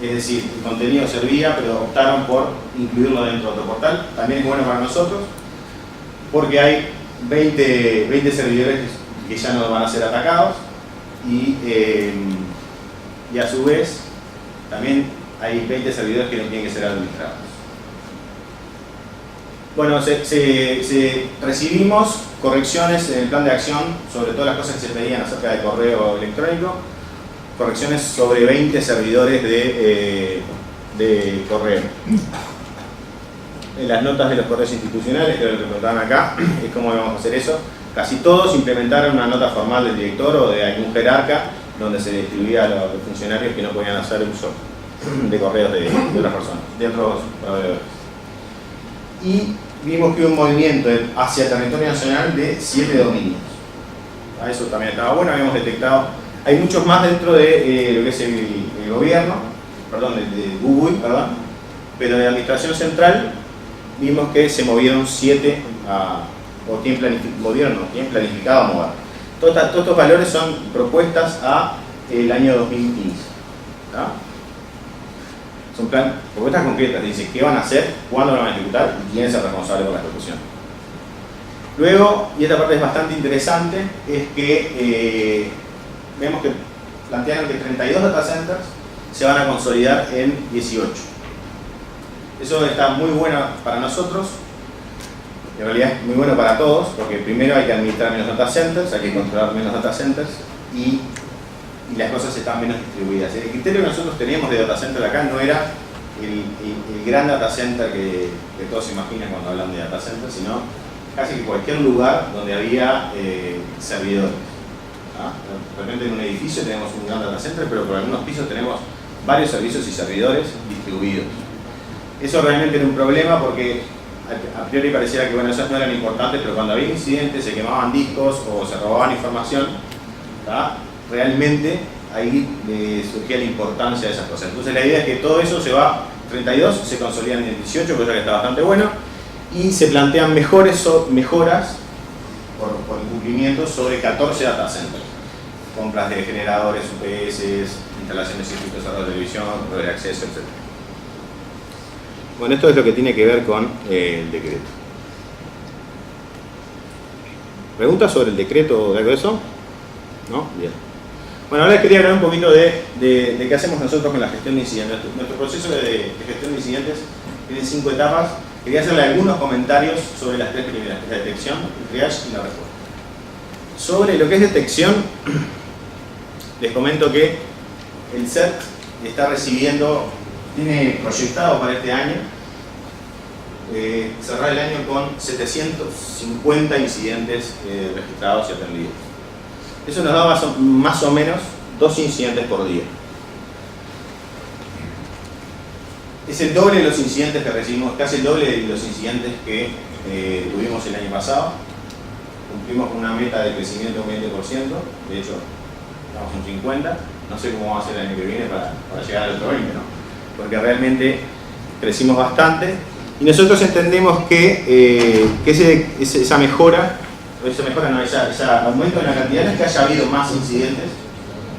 es decir, el contenido servía, pero optaron por incluirlo dentro de otro portal. También es bueno para nosotros, porque hay 20 servidores que ya no van a ser atacados y a su vez también hay 20 servidores que no tienen que ser administrados. Bueno, recibimos correcciones en el plan de acción sobre todas las cosas que se pedían acerca de correo electrónico, correcciones sobre 20 servidores de correo. En las notas de los correos institucionales, que es lo que preguntaban acá, es cómo vamos a hacer eso. Casi todos implementaron una nota formal del director o de algún jerarca donde se distribuía a los funcionarios que no podían hacer uso de correos de otras personas, de otros proveedores. Y vimos que hubo un movimiento hacia el territorio nacional de 7 dominios. A eso también estaba bueno, habíamos detectado. Hay muchos más dentro de lo que es el gobierno, perdón, de Google, perdón, pero de la administración central vimos que se movieron 7 o tienen planificado a mover. Todos estos valores son propuestas a el año 2015. ¿Tá? Son propuestas concretas, dice qué van a hacer, cuándo lo van a ejecutar y quién es el responsable por la ejecución. Luego, y esta parte es bastante interesante, es que vemos que plantearon que 32 data centers se van a consolidar en 18. Eso está muy bueno para nosotros, en realidad es muy bueno para todos, porque primero hay que administrar menos data centers, hay que controlar menos data centers y las cosas están menos distribuidas. El criterio que nosotros teníamos de data center acá no era el gran data center que todos se imaginan cuando hablan de data center, sino casi que cualquier lugar donde había servidores. ¿Ah? De repente en un edificio tenemos un gran data center, pero por algunos pisos tenemos varios servicios y servidores distribuidos. Eso realmente era un problema porque a priori pareciera que bueno, esos no eran importantes, pero cuando había incidentes, se quemaban discos o se robaban información, ¿tá? Realmente ahí surgía la importancia de esas cosas. Entonces la idea es que todo eso se va, 32 se consolidan en 18, cosa que está bastante bueno, y se plantean mejoras por cumplimiento sobre 14 data centers. Compras de generadores, UPS, instalaciones de circuitos cerrados de televisión, red de acceso, etc. Bueno, esto es lo que tiene que ver con el decreto. ¿Preguntas sobre el decreto o de algo de eso? ¿No? Bien. Bueno, ahora les quería hablar un poquito de qué hacemos nosotros con la gestión de incidentes. Nuestro proceso de gestión de incidentes tiene 5 etapas. Quería hacerle algunos comentarios sobre las 3 primeras, que es la detección, el triage y la respuesta. Sobre lo que es detección, les comento que el CERT está recibiendo, tiene proyectado para este año, cerrar el año con 750 incidentes registrados y atendidos. Eso nos da más o menos 2 incidentes por día. Es el doble de los incidentes que recibimos, casi el doble de los incidentes que tuvimos el año pasado. Cumplimos con una meta de crecimiento de un 20%, de hecho estamos en 50%, no sé cómo va a ser el año que viene para llegar al otro 20%, ¿no? Porque realmente crecimos bastante y nosotros entendemos que ese aumento en la cantidad no es que haya habido más incidentes,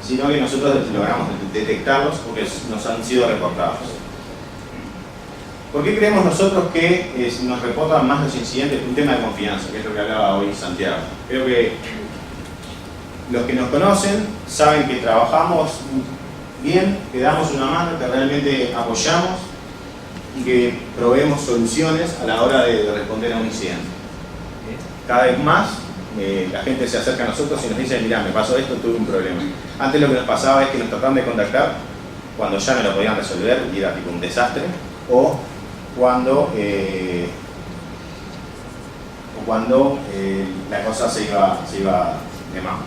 sino que nosotros logramos detectarlos porque nos han sido reportados. ¿Por qué creemos nosotros que nos reportan más los incidentes? Un tema de confianza, que es lo que hablaba hoy Santiago. Creo que los que nos conocen saben que trabajamos bien, que damos una mano, que realmente apoyamos y que proveemos soluciones a la hora de responder a un incidente. Cada vez más la gente se acerca a nosotros y nos dice, mirá, me pasó esto, tuve un problema. Antes lo que nos pasaba es que nos trataban de contactar cuando ya no lo podían resolver y era tipo un desastre, o cuando la cosa se iba de mano.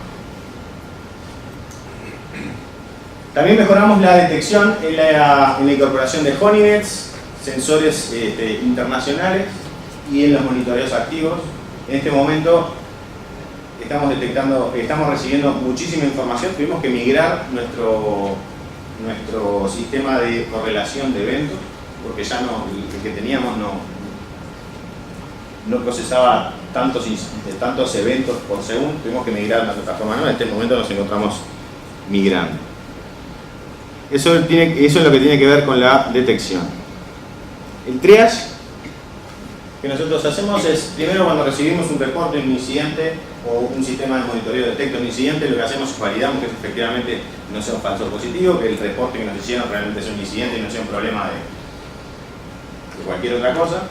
También mejoramos la detección en la incorporación de honeynets, sensores internacionales y en los monitoreos activos. En este momento estamos recibiendo muchísima información. Tuvimos que migrar nuestro sistema de correlación de eventos, porque ya el que teníamos no procesaba tantos eventos por segundo. Tuvimos que migrar a una plataforma nueva. En este momento nos encontramos migrando. Eso es lo que tiene que ver con la detección. El triage que nosotros hacemos es, primero cuando recibimos un reporte de un incidente o un sistema de monitoreo detecta un incidente, lo que hacemos es validamos que efectivamente no sea un falso positivo, que el reporte que nos hicieron realmente sea un incidente y no sea un problema de cualquier otra cosa.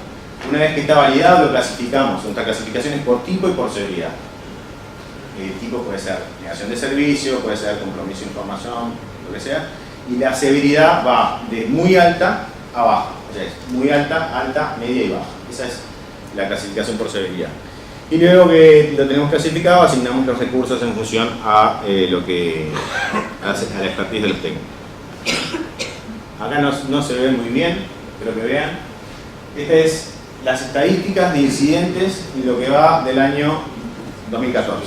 Una vez que está validado, lo clasificamos. Nuestra clasificación es por tipo y por severidad. El tipo puede ser negación de servicio, puede ser compromiso de información, lo que sea. Y la severidad va de muy alta a baja. O sea, es muy alta, alta, media y baja. Esa es la clasificación por severidad. Y luego que lo tenemos clasificado, asignamos los recursos en función a lo que hace a la expertise de los técnicos. Acá no se ve muy bien, espero que vean. Esta es las estadísticas de incidentes y lo que va del año 2014.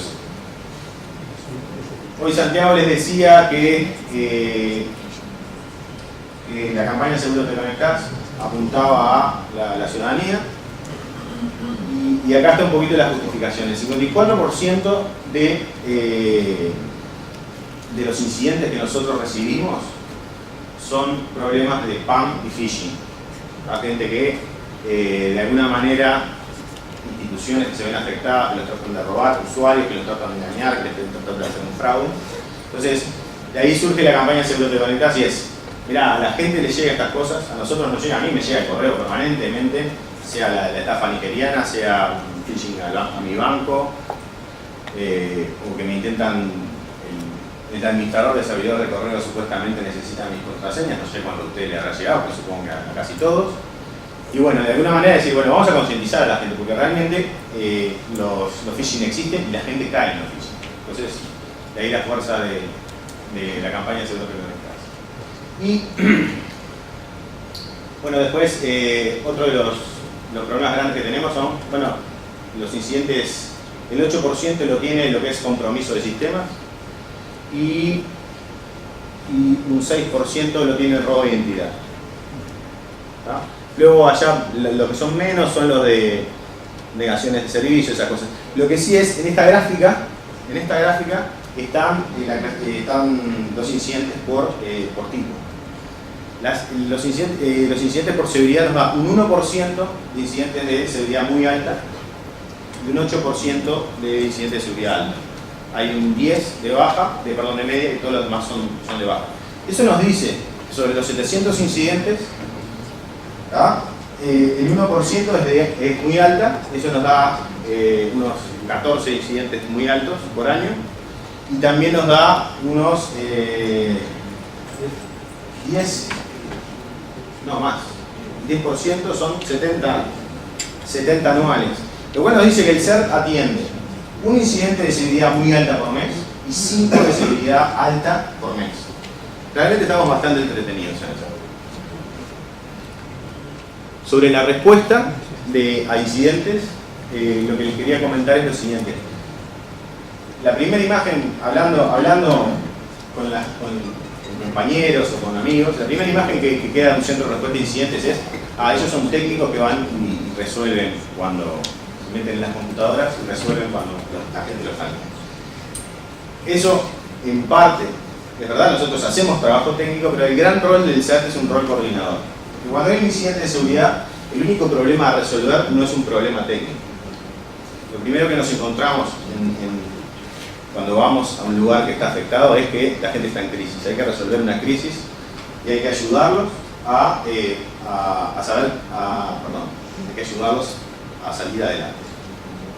Hoy Santiago les decía que la campaña Seguro Te Conectás apuntaba a la ciudadanía, y acá está un poquito la justificación. El 54% de los incidentes que nosotros recibimos son problemas de spam y phishing. Hay gente que de alguna manera, instituciones que se ven afectadas, que los tratan de robar, usuarios que los tratan de engañar, que les tratan de hacer un fraude. Entonces, de ahí surge la campaña Seguro Te Conectás, y es, mirá, a la gente le llega estas cosas, a nosotros nos llega, a mí me llega el correo permanentemente, sea la estafa nigeriana, sea un phishing a mi banco, o que me intentan, el administrador de servidor de correo supuestamente necesita mis contraseñas, no sé cuándo a usted le habrá llegado, pero supongo que a casi todos. Y bueno, de alguna manera decir, bueno, vamos a concientizar a la gente, porque realmente los phishing existen y la gente cae en los phishing. Entonces, de ahí la fuerza de la campaña de Seguro Te Conectás. Y bueno, después, otro de los problemas grandes que tenemos son, bueno, los incidentes, el 8% lo tiene lo que es compromiso de sistemas, y un 6% lo tiene el robo de identidad. ¿Tá? Luego allá lo que son menos son los de negaciones de servicio, esas cosas. Lo que sí es, en esta gráfica están los incidentes por tipo. Los incidentes por seguridad nos da un 1% de incidentes de seguridad muy alta y un 8% de incidentes de seguridad alta. Hay un 10 de media, y todos los demás son de baja. Eso nos dice, sobre los 700 incidentes, el 1% es muy alta, eso nos da unos 14 incidentes muy altos por año, y también nos da unos 10% son 70 anuales. Lo cual nos dice que el CERT atiende un incidente de seguridad muy alta por mes y 5 de seguridad alta por mes. Realmente estamos bastante entretenidos en eso. Sobre la respuesta a incidentes, lo que les quería comentar es lo siguiente. La primera imagen, hablando con compañeros o con amigos, la primera imagen que queda en un centro de respuesta de incidentes es, ellos son técnicos que van y resuelven cuando se meten en las computadoras, y resuelven cuando la gente lo falla. Eso, en parte, es verdad, nosotros hacemos trabajo técnico, pero el gran rol del CERT es un rol coordinador. Porque cuando hay un incidente de seguridad, el único problema a resolver no es un problema técnico. Lo primero que nos encontramos cuando vamos a un lugar que está afectado es que la gente está en crisis. Hay que resolver una crisis y hay que ayudarlos hay que ayudarlos a salir adelante.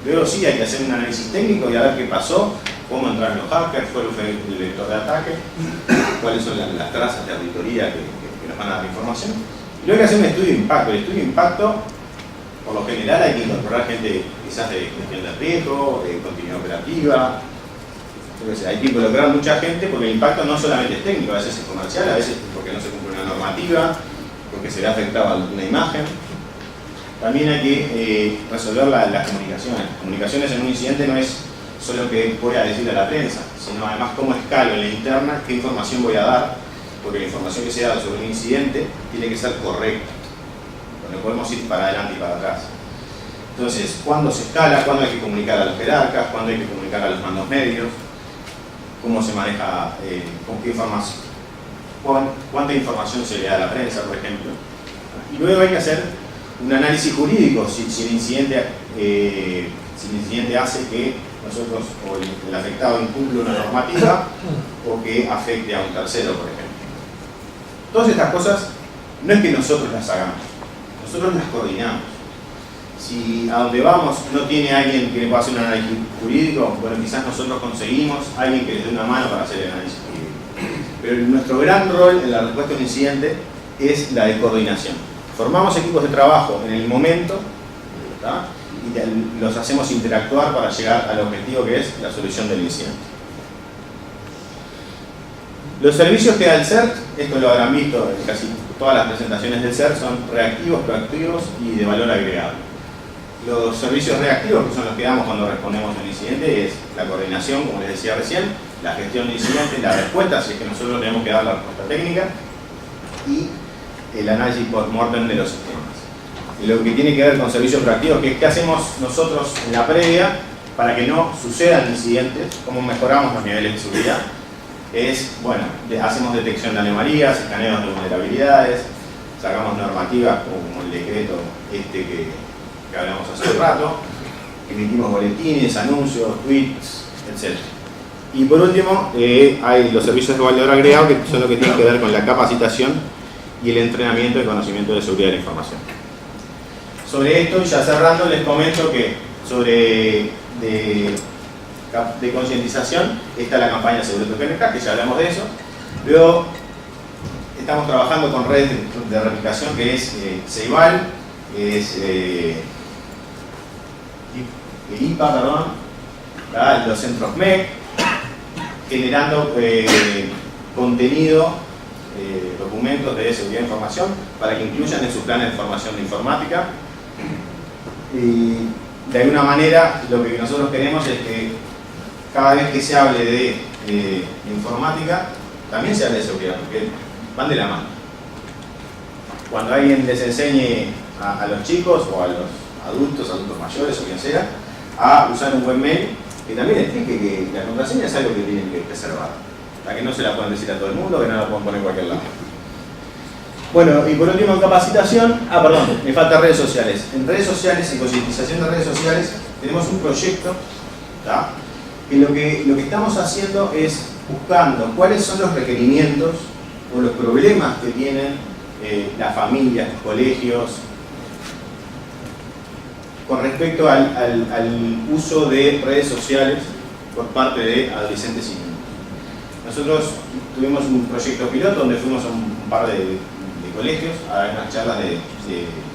Luego sí hay que hacer un análisis técnico y a ver qué pasó, cómo entraron los hackers, cuál fue el vector de ataque, cuáles son las trazas de auditoría que nos van a dar información. Y luego hay que hacer un estudio de impacto. El estudio de impacto, por lo general, hay que incorporar gente quizás de gestión de riesgo, de continuidad operativa. Hay que involucrar mucha gente porque el impacto no solamente es técnico, a veces es comercial, a veces porque no se cumple una normativa, porque se ve afectada una imagen. También hay que resolver las comunicaciones. Comunicaciones en un incidente no es solo que voy a decirle a la prensa, sino además cómo escalo en la interna, qué información voy a dar, porque la información que se da sobre un incidente tiene que ser correcta. No podemos ir para adelante y para atrás. Entonces, ¿cuándo se escala? ¿Cuándo hay que comunicar a los jerarcas? ¿Cuándo hay que comunicar a los mandos medios? ¿Cómo se maneja, con qué información? ¿Cuánta información se le da a la prensa, por ejemplo? Y luego hay que hacer un análisis jurídico, si el incidente hace que nosotros o el afectado incumple una normativa o que afecte a un tercero, por ejemplo. Todas estas cosas no es que nosotros las hagamos, nosotros las coordinamos. Si a donde vamos no tiene alguien que le pueda hacer un análisis jurídico, bueno, quizás nosotros conseguimos alguien que les dé una mano para hacer el análisis jurídico. Pero nuestro gran rol en la respuesta a un incidente es la de coordinación. Formamos equipos de trabajo en el momento, ¿tá? Y los hacemos interactuar para llegar al objetivo que es la solución del incidente. Los servicios que da el CERT, esto lo habrán visto en casi todas las presentaciones del CERT, son reactivos, proactivos y de valor agregado. Los servicios reactivos, que son los que damos cuando respondemos a un incidente, es la coordinación, como les decía recién, la gestión de incidentes, la respuesta, si es que nosotros tenemos que dar la respuesta técnica, y el análisis post-mortem de los sistemas. Y lo que tiene que ver con servicios proactivos, que es qué hacemos nosotros en la previa para que no sucedan incidentes, cómo mejoramos los niveles de seguridad, es, bueno, hacemos detección de anomalías, escaneos de vulnerabilidades, sacamos normativas como el decreto que hablamos hace un rato, emitimos boletines, anuncios, tweets, etc. Y por último, hay los servicios de valor agregado, que son lo que tiene que ver con la capacitación y el entrenamiento de conocimiento de seguridad de la información. Sobre esto, ya cerrando, les comento que sobre de concientización está la campaña Seguro PNK, que ya hablamos de eso. Luego estamos trabajando con redes de replicación, que es Ceibal, que es el IPA, perdón, los centros MEC, generando contenido, documentos de seguridad de información para que incluyan en sus planes de formación de informática. Y de alguna manera lo que nosotros queremos es que cada vez que se hable de informática también se hable de seguridad, porque van de la mano. Cuando alguien les enseñe a los chicos o a los adultos mayores o quien sea a usar un webmail, que también explique que la contraseña es algo que tienen que preservar, para que no se la puedan decir a todo el mundo, que no la pueden poner en cualquier lado. Bueno, y por último en capacitación, perdón, me falta redes sociales. En redes sociales, en concientización de redes sociales, tenemos un proyecto, ¿tá? Que lo que estamos haciendo es buscando cuáles son los requerimientos o los problemas que tienen las familias, los colegios, con respecto al uso de redes sociales por parte de adolescentes y niños. Nosotros tuvimos un proyecto piloto donde fuimos a un par de colegios a dar unas charlas de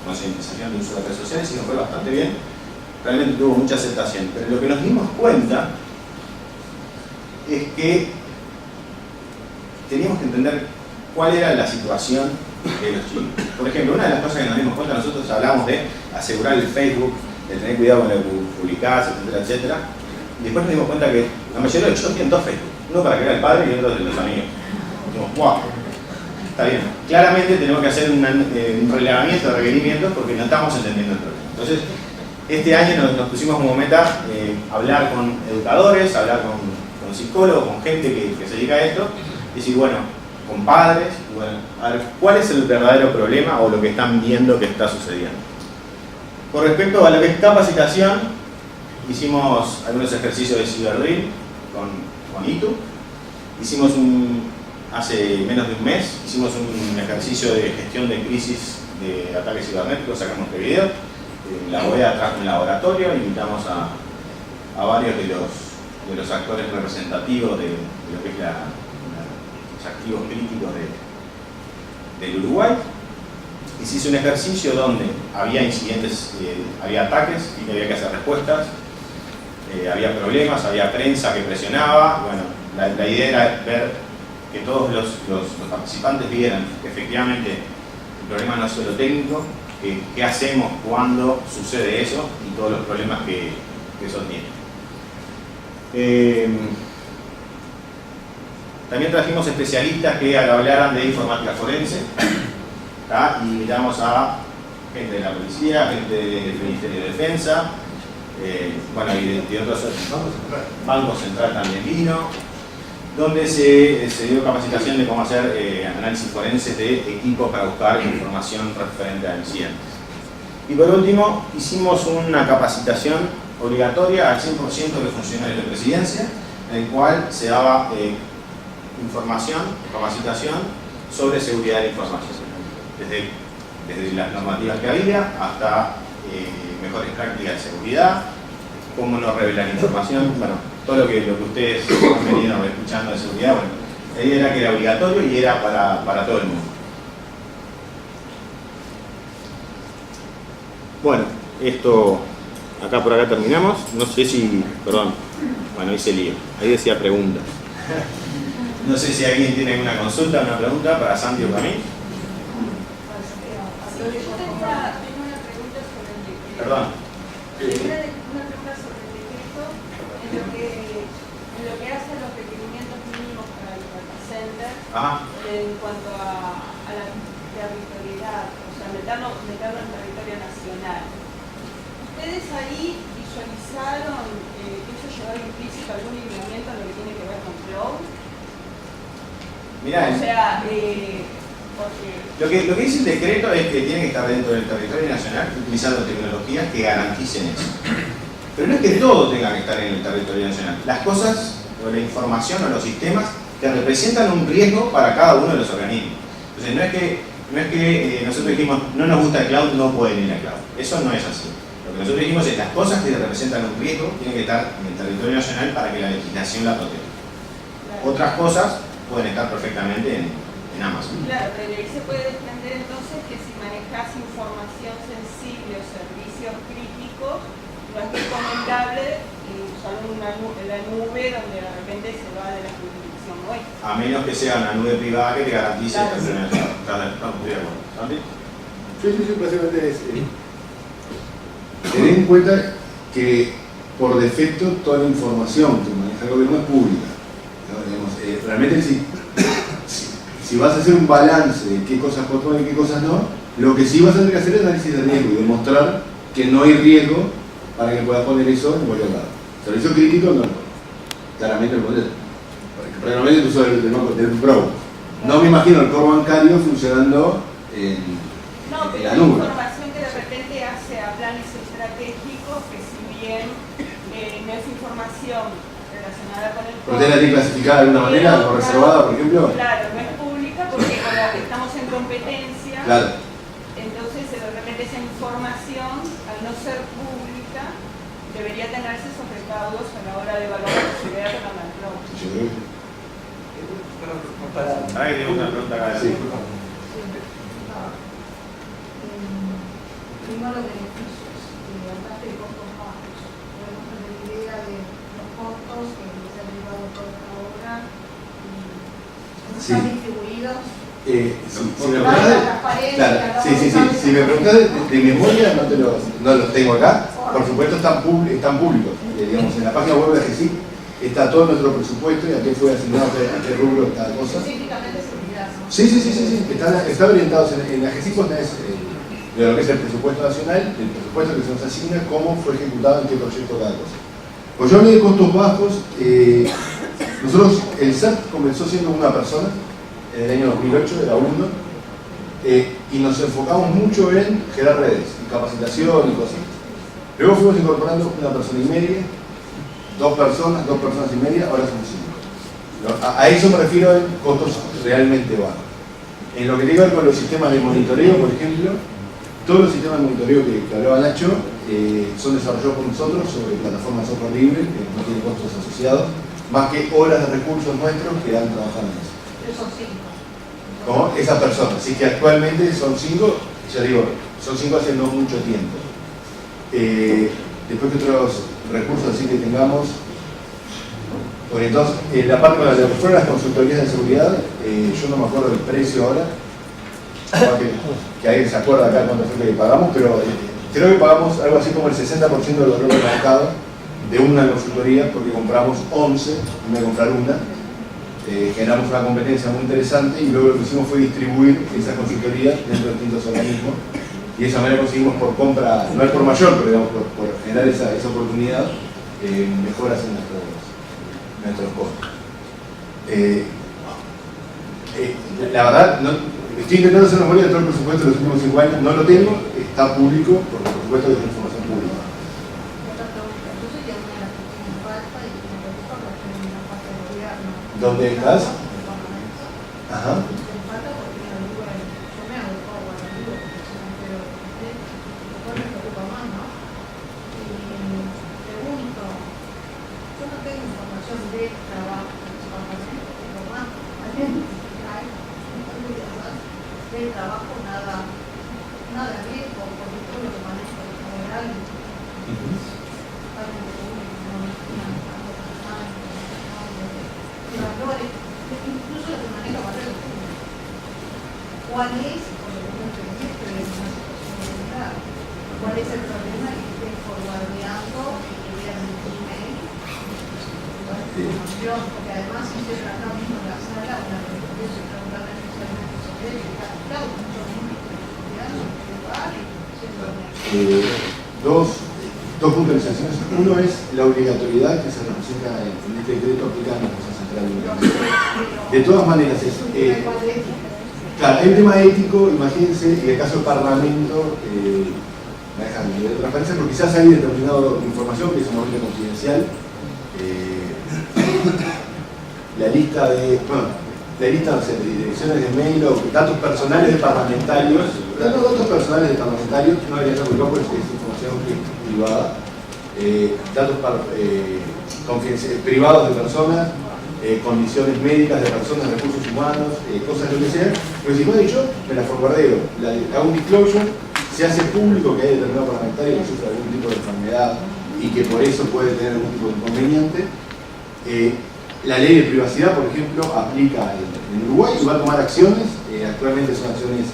concientización de uso de redes sociales y nos fue bastante bien. Realmente tuvo mucha aceptación. Pero lo que nos dimos cuenta es que teníamos que entender cuál era la situación de los chicos. Por ejemplo, una de las cosas que nos dimos cuenta, nosotros hablamos de asegurar el Facebook, de tener cuidado con lo que publicás, etcétera, etcétera. Y después nos dimos cuenta que la mayoría de los chicos tienen dos Facebook. Uno para que vea el padre y otro de los amigos. Dijimos, wow, está bien. Claramente tenemos que hacer un relevamiento de requerimientos porque no estamos entendiendo el problema. Entonces, este año nos pusimos como meta hablar con educadores, hablar con psicólogos, con gente que se dedica a esto, y decir, bueno, con padres, bueno, a ver cuál es el verdadero problema o lo que están viendo que está sucediendo. Con respecto a lo que es capacitación, hicimos algunos ejercicios de ciberdrill con ITU. Hicimos hace menos de un mes, hicimos un ejercicio de gestión de crisis de ataques cibernéticos, sacamos este video. La OEA trajo un laboratorio, invitamos a varios de los actores representativos de lo que es los activos críticos del Uruguay. Y se hizo un ejercicio donde había incidentes, había ataques y había que hacer respuestas, había problemas, había prensa que presionaba. Bueno, la idea era ver que todos los participantes vieran que efectivamente el problema no es solo técnico, qué hacemos cuando sucede eso y todos los problemas que eso tiene. También trajimos especialistas que hablaran de informática forense, ¿tá? Y invitamos a gente de la policía, gente del Ministerio de Defensa, bueno, y de otros bancos central también vino, donde se dio capacitación de cómo hacer análisis forense de equipos para buscar información referente a incidentes. Y por último, hicimos una capacitación obligatoria al 100% de los funcionarios de presidencia, en el cual se daba capacitación sobre seguridad de la información, desde las normativas que había hasta mejores prácticas de seguridad, cómo no revelar información, bueno, todo lo que ustedes han venido escuchando de seguridad. Bueno, la idea era que era obligatorio y era para todo el mundo. Bueno, esto por acá terminamos. No sé si, perdón, bueno, hice lío, ahí decía preguntas. No sé si alguien tiene alguna consulta, una pregunta para Santi o para mí. Tengo una pregunta sobre el decreto. Perdón. Una pregunta sobre el decreto en lo que hace a los requerimientos mínimos para el data center en cuanto a la territorialidad, o sea, meterlo en territorio nacional. ¿Ustedes ahí visualizaron que eso llevaba implícito algún lineamiento en lo que tiene que ver con cloud? Mirá, o sea, lo que dice el decreto es que tiene que estar dentro del territorio nacional utilizando tecnologías que garanticen eso. Pero no es que todo tenga que estar en el territorio nacional. Las cosas, o la información, o los sistemas que representan un riesgo para cada uno de los organismos. Entonces no es que nosotros dijimos, no nos gusta el cloud, no pueden ir al cloud. Eso no es así. Lo que nosotros dijimos es, las cosas que representan un riesgo tienen que estar en el territorio nacional para que la legislación la proteja. Otras cosas pueden estar perfectamente en Amazon. Claro, pero ahí se puede desprender entonces que si manejas información sensible o servicios críticos, no es recomendable usar la nube donde de repente se va de la jurisdicción nuestra. A menos que sea una nube privada que te garantice el territorio nacional. Estamos de acuerdo. ¿Santi? Sí, básicamente es... Tener en cuenta que por defecto toda la información que maneja el gobierno es pública. ¿No? Digamos, realmente si vas a hacer un balance de qué cosas controlan y qué cosas no, lo que sí vas a tener que hacer es análisis de riesgo y demostrar que no hay riesgo para que puedas poner eso en cualquier lado. Servicio crítico no. Claramente el modelo. Realmente tú usas del Pro. No me imagino el core bancario funcionando en la nube. Información que de repente hace a planes estratégicos que si bien no es información relacionada con el ¿Pero usted la tiene clasificada de alguna manera o reservada, por ejemplo? Claro, no es pública porque como estamos en competencia, Claro. entonces de repente esa información, al no ser pública, debería tenerse esos recaudos a la hora de evaluar la posibilidad de la control. Ahí tenemos una pregunta acá. Sí. Primero los beneficios, hablaste de costos bajos. Podemos tener idea de los costos que se han llevado por ahora y están distribuidos. Si me preguntas, si me preguntas de memoria, no los tengo acá. Por supuesto están públicos. Digamos, en la página web de AGESIC está todo nuestro presupuesto y a qué fue asignado, a qué rubro cada cosa. Específicamente seguridad, ¿no? Sí. Están orientados en AGESIC, tenés de lo que es el presupuesto nacional, el presupuesto que se nos asigna, cómo fue ejecutado en qué proyecto cada cosa. Pues yo hablé de costos bajos. Nosotros, el SAT comenzó siendo una persona en el año 2008, era uno, y nos enfocamos mucho en generar redes, y capacitación y cosas. Luego fuimos incorporando una persona y media, dos personas y media, ahora somos 5. A eso me refiero en costos realmente bajos. En lo que tiene que ver con los sistemas de monitoreo, por ejemplo, todos los sistemas de monitoreo que hablaba Nacho son desarrollados por nosotros sobre plataformas de software libre, que no tienen costos asociados, más que horas de recursos nuestros que han trabajado en eso. Pero son 5. Como esas personas, así que actualmente son 5, ya digo, son 5 hace no mucho tiempo. Después que otros recursos así que tengamos, bueno, entonces, la parte con la que fueron las consultorías de seguridad, yo no me acuerdo del precio ahora, que alguien se acuerda acá cuánto fue que pagamos, pero creo que pagamos algo así como el 60% del valor del mercado de una consultoría, porque compramos 11, en vez de comprar una. Generamos una competencia muy interesante y luego lo que hicimos fue distribuir esa consultoría dentro de distintos organismos y de esa manera conseguimos por compra, no es por mayor, pero digamos por generar esa oportunidad, mejoras en nuestros costos. La verdad, estoy intentando hacer memoria de todo el presupuesto de los últimos 5 años, no lo tengo, está público, porque por supuesto que es información pública. Otra pregunta, entonces ya una de las que tiene falta y que me preocupa porque es una parte del gobierno. ¿Dónde estás? Ajá. Me falta porque la nube, yo me hago todo a la nube, pero después me preocupa más, ¿no? Y pregunto, yo no tengo información de trabajo, pero más, alguien trae del trabajo nada riesgo, porque todo lo que manejo es laboral. Incluso lo que maneja valores públicos. ¿Cuál es, por lo que me permite, una situación de verdad? ¿Cuál es el problema que tengo forwardeando y que vean el Gmail toda esta información, porque además hicieron acá mismo en la sala una reunión que se preguntaron especialmente sobre él, que está afectado mucho gente estudiando en este lugar y siendo dos puntos de sensaciones. Uno es la obligatoriedad que se representa en este decreto aplicado en la Cosa Central de la Universidad. De todas maneras, claro, hay un tema ético, imagínense, y el caso del Parlamento, me dejan de transparencia, porque quizás hay determinada información que es sumamente confidencial. La lista de, no sé, de direcciones de mail o datos personales de parlamentarios, datos personales de parlamentarios, no debería ser muy loco, es información privada, datos privados de personas, condiciones médicas de personas, recursos humanos, cosas de lo que sea, pero si no he dicho, me la forwardeo, hago un disclosure, se hace público que hay determinado parlamentario que sufre algún tipo de enfermedad y que por eso puede tener algún tipo de inconveniente. La ley de privacidad, por ejemplo, aplica en Uruguay y va a tomar acciones, actualmente son acciones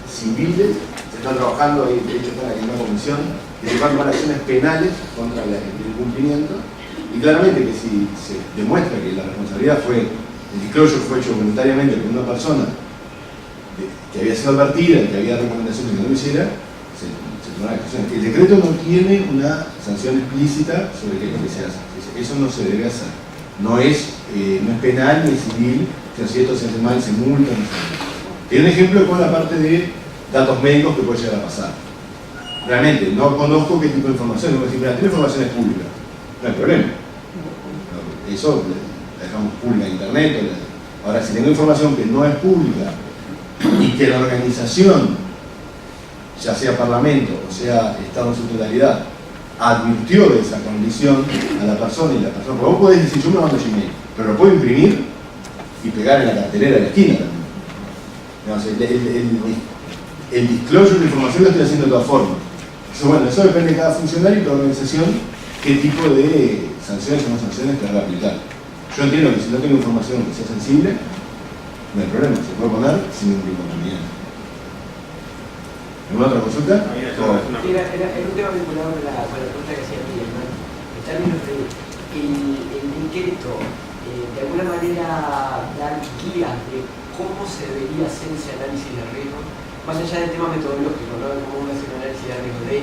civiles, se están trabajando, ahí de hecho está en una comisión, que se van a tomar acciones penales contra el incumplimiento. Y claramente que si se demuestra que la responsabilidad el disclosure fue hecho voluntariamente por una persona que había sido advertida y que había recomendaciones que no lo hiciera, se tomará acciones. El decreto no tiene una sanción explícita sobre qué es lo que se hace. Eso no se debe hacer. No es penal ni civil, si esto se hace mal se multa. No sé. Tiene un ejemplo con la parte de datos médicos que puede llegar a pasar. Realmente, no conozco qué tipo de información. No decir, mira, tiene información pública, no hay problema. Eso la dejamos pública en internet. Ahora, si tengo información que no es pública y que la organización, ya sea Parlamento o sea Estado en su totalidad, advirtió de esa condición a la persona y la persona, porque vos podés decir, yo me mando Gmail, pero lo puedo imprimir y pegar en la cartelera de la esquina también. No, el disclosure de información lo estoy haciendo de todas formas. Entonces, bueno, eso depende de cada funcionario y cada organización qué tipo de sanciones o no sanciones querrá aplicar. Yo entiendo que si no tengo información que sea sensible, no hay problema, se puede poner sin ningún inconveniente. ¿Alguna otra consulta? Era un tema vinculado con la pregunta que hacía Miguel, ¿no? En términos de el decreto, de alguna manera dar guías de cómo se debería hacer ese análisis de riesgo, más allá del tema metodológico, ¿no? De cómo uno hace un análisis de riesgo, de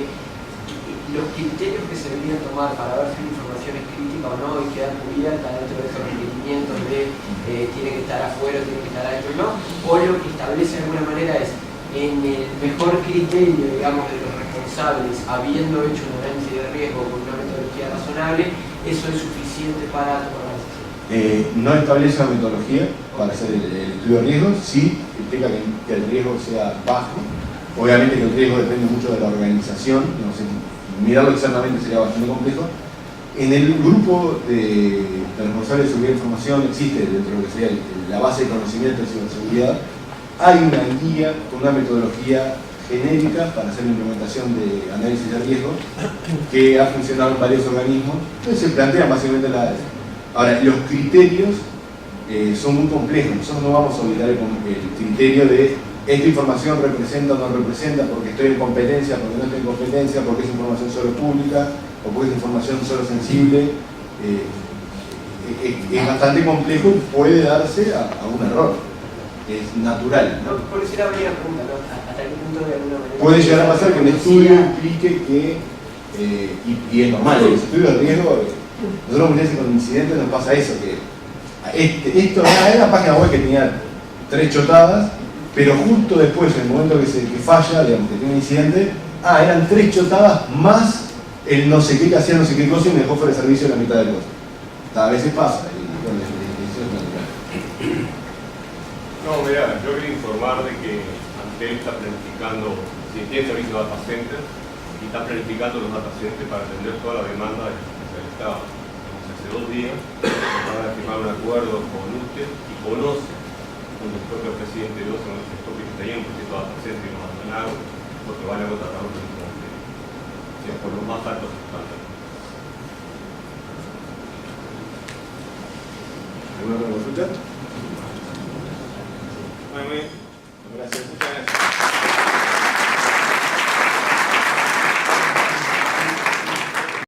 los criterios que se deberían tomar para ver si una información es crítica o no y queda cubierta dentro de esos requerimientos de tiene que estar afuera, tiene que estar adentro, ¿no? O lo que establece de alguna manera es en el mejor criterio, digamos, de los responsables, habiendo hecho un análisis de riesgo con una metodología razonable, eso es suficiente para tomar la decisión. No establece una metodología para hacer el estudio de riesgos, sí implica que el riesgo sea bajo. Obviamente que el riesgo depende mucho de la organización, no sé, mirarlo externamente sería bastante complejo. En el grupo de responsables de seguridad de información existe dentro de lo que sería la base de conocimiento de ciberseguridad. Hay una guía con una metodología genérica para hacer la implementación de análisis de riesgo que ha funcionado en varios organismos. Entonces se plantean básicamente Ahora, los criterios son muy complejos. Nosotros no vamos a olvidar el criterio de esta información representa o no representa, porque estoy en competencia, porque no estoy en competencia, porque es información solo pública o porque es información solo sensible. Es bastante complejo y puede darse a un error. Es natural, ¿no? Por eso era una pregunta, ¿no? ¿Hasta qué punto de alguna manera puede llegar a pasar que un estudio implique que, y es normal, en los estudios de riesgo, nosotros muchas veces con incidentes nos pasa eso, que esto era una página web que tenía 3 chotadas, pero justo después, en el momento que falla, digamos, que tiene un incidente, eran 3 chotadas más el no sé qué que hacía no sé qué cosa y me dejó fuera de servicio la mitad del costo. A veces pasa, y bueno, eso es natural. No, mira, yo quería informar de que Antel está planificando, si tiene servicio de data center, y está planificando los data centers para atender toda la demanda del Estado. Hace 2 días van a firmar un acuerdo con UTE y conoce con el propio presidente de OSE, con el propio que tenían un proyecto de data center y lo abandonaron porque van a contratar un proyecto de Antel. O sea, por los más altos estándares. ¿Alguna otra consulta? Muy bien. Gracias. Muchas gracias.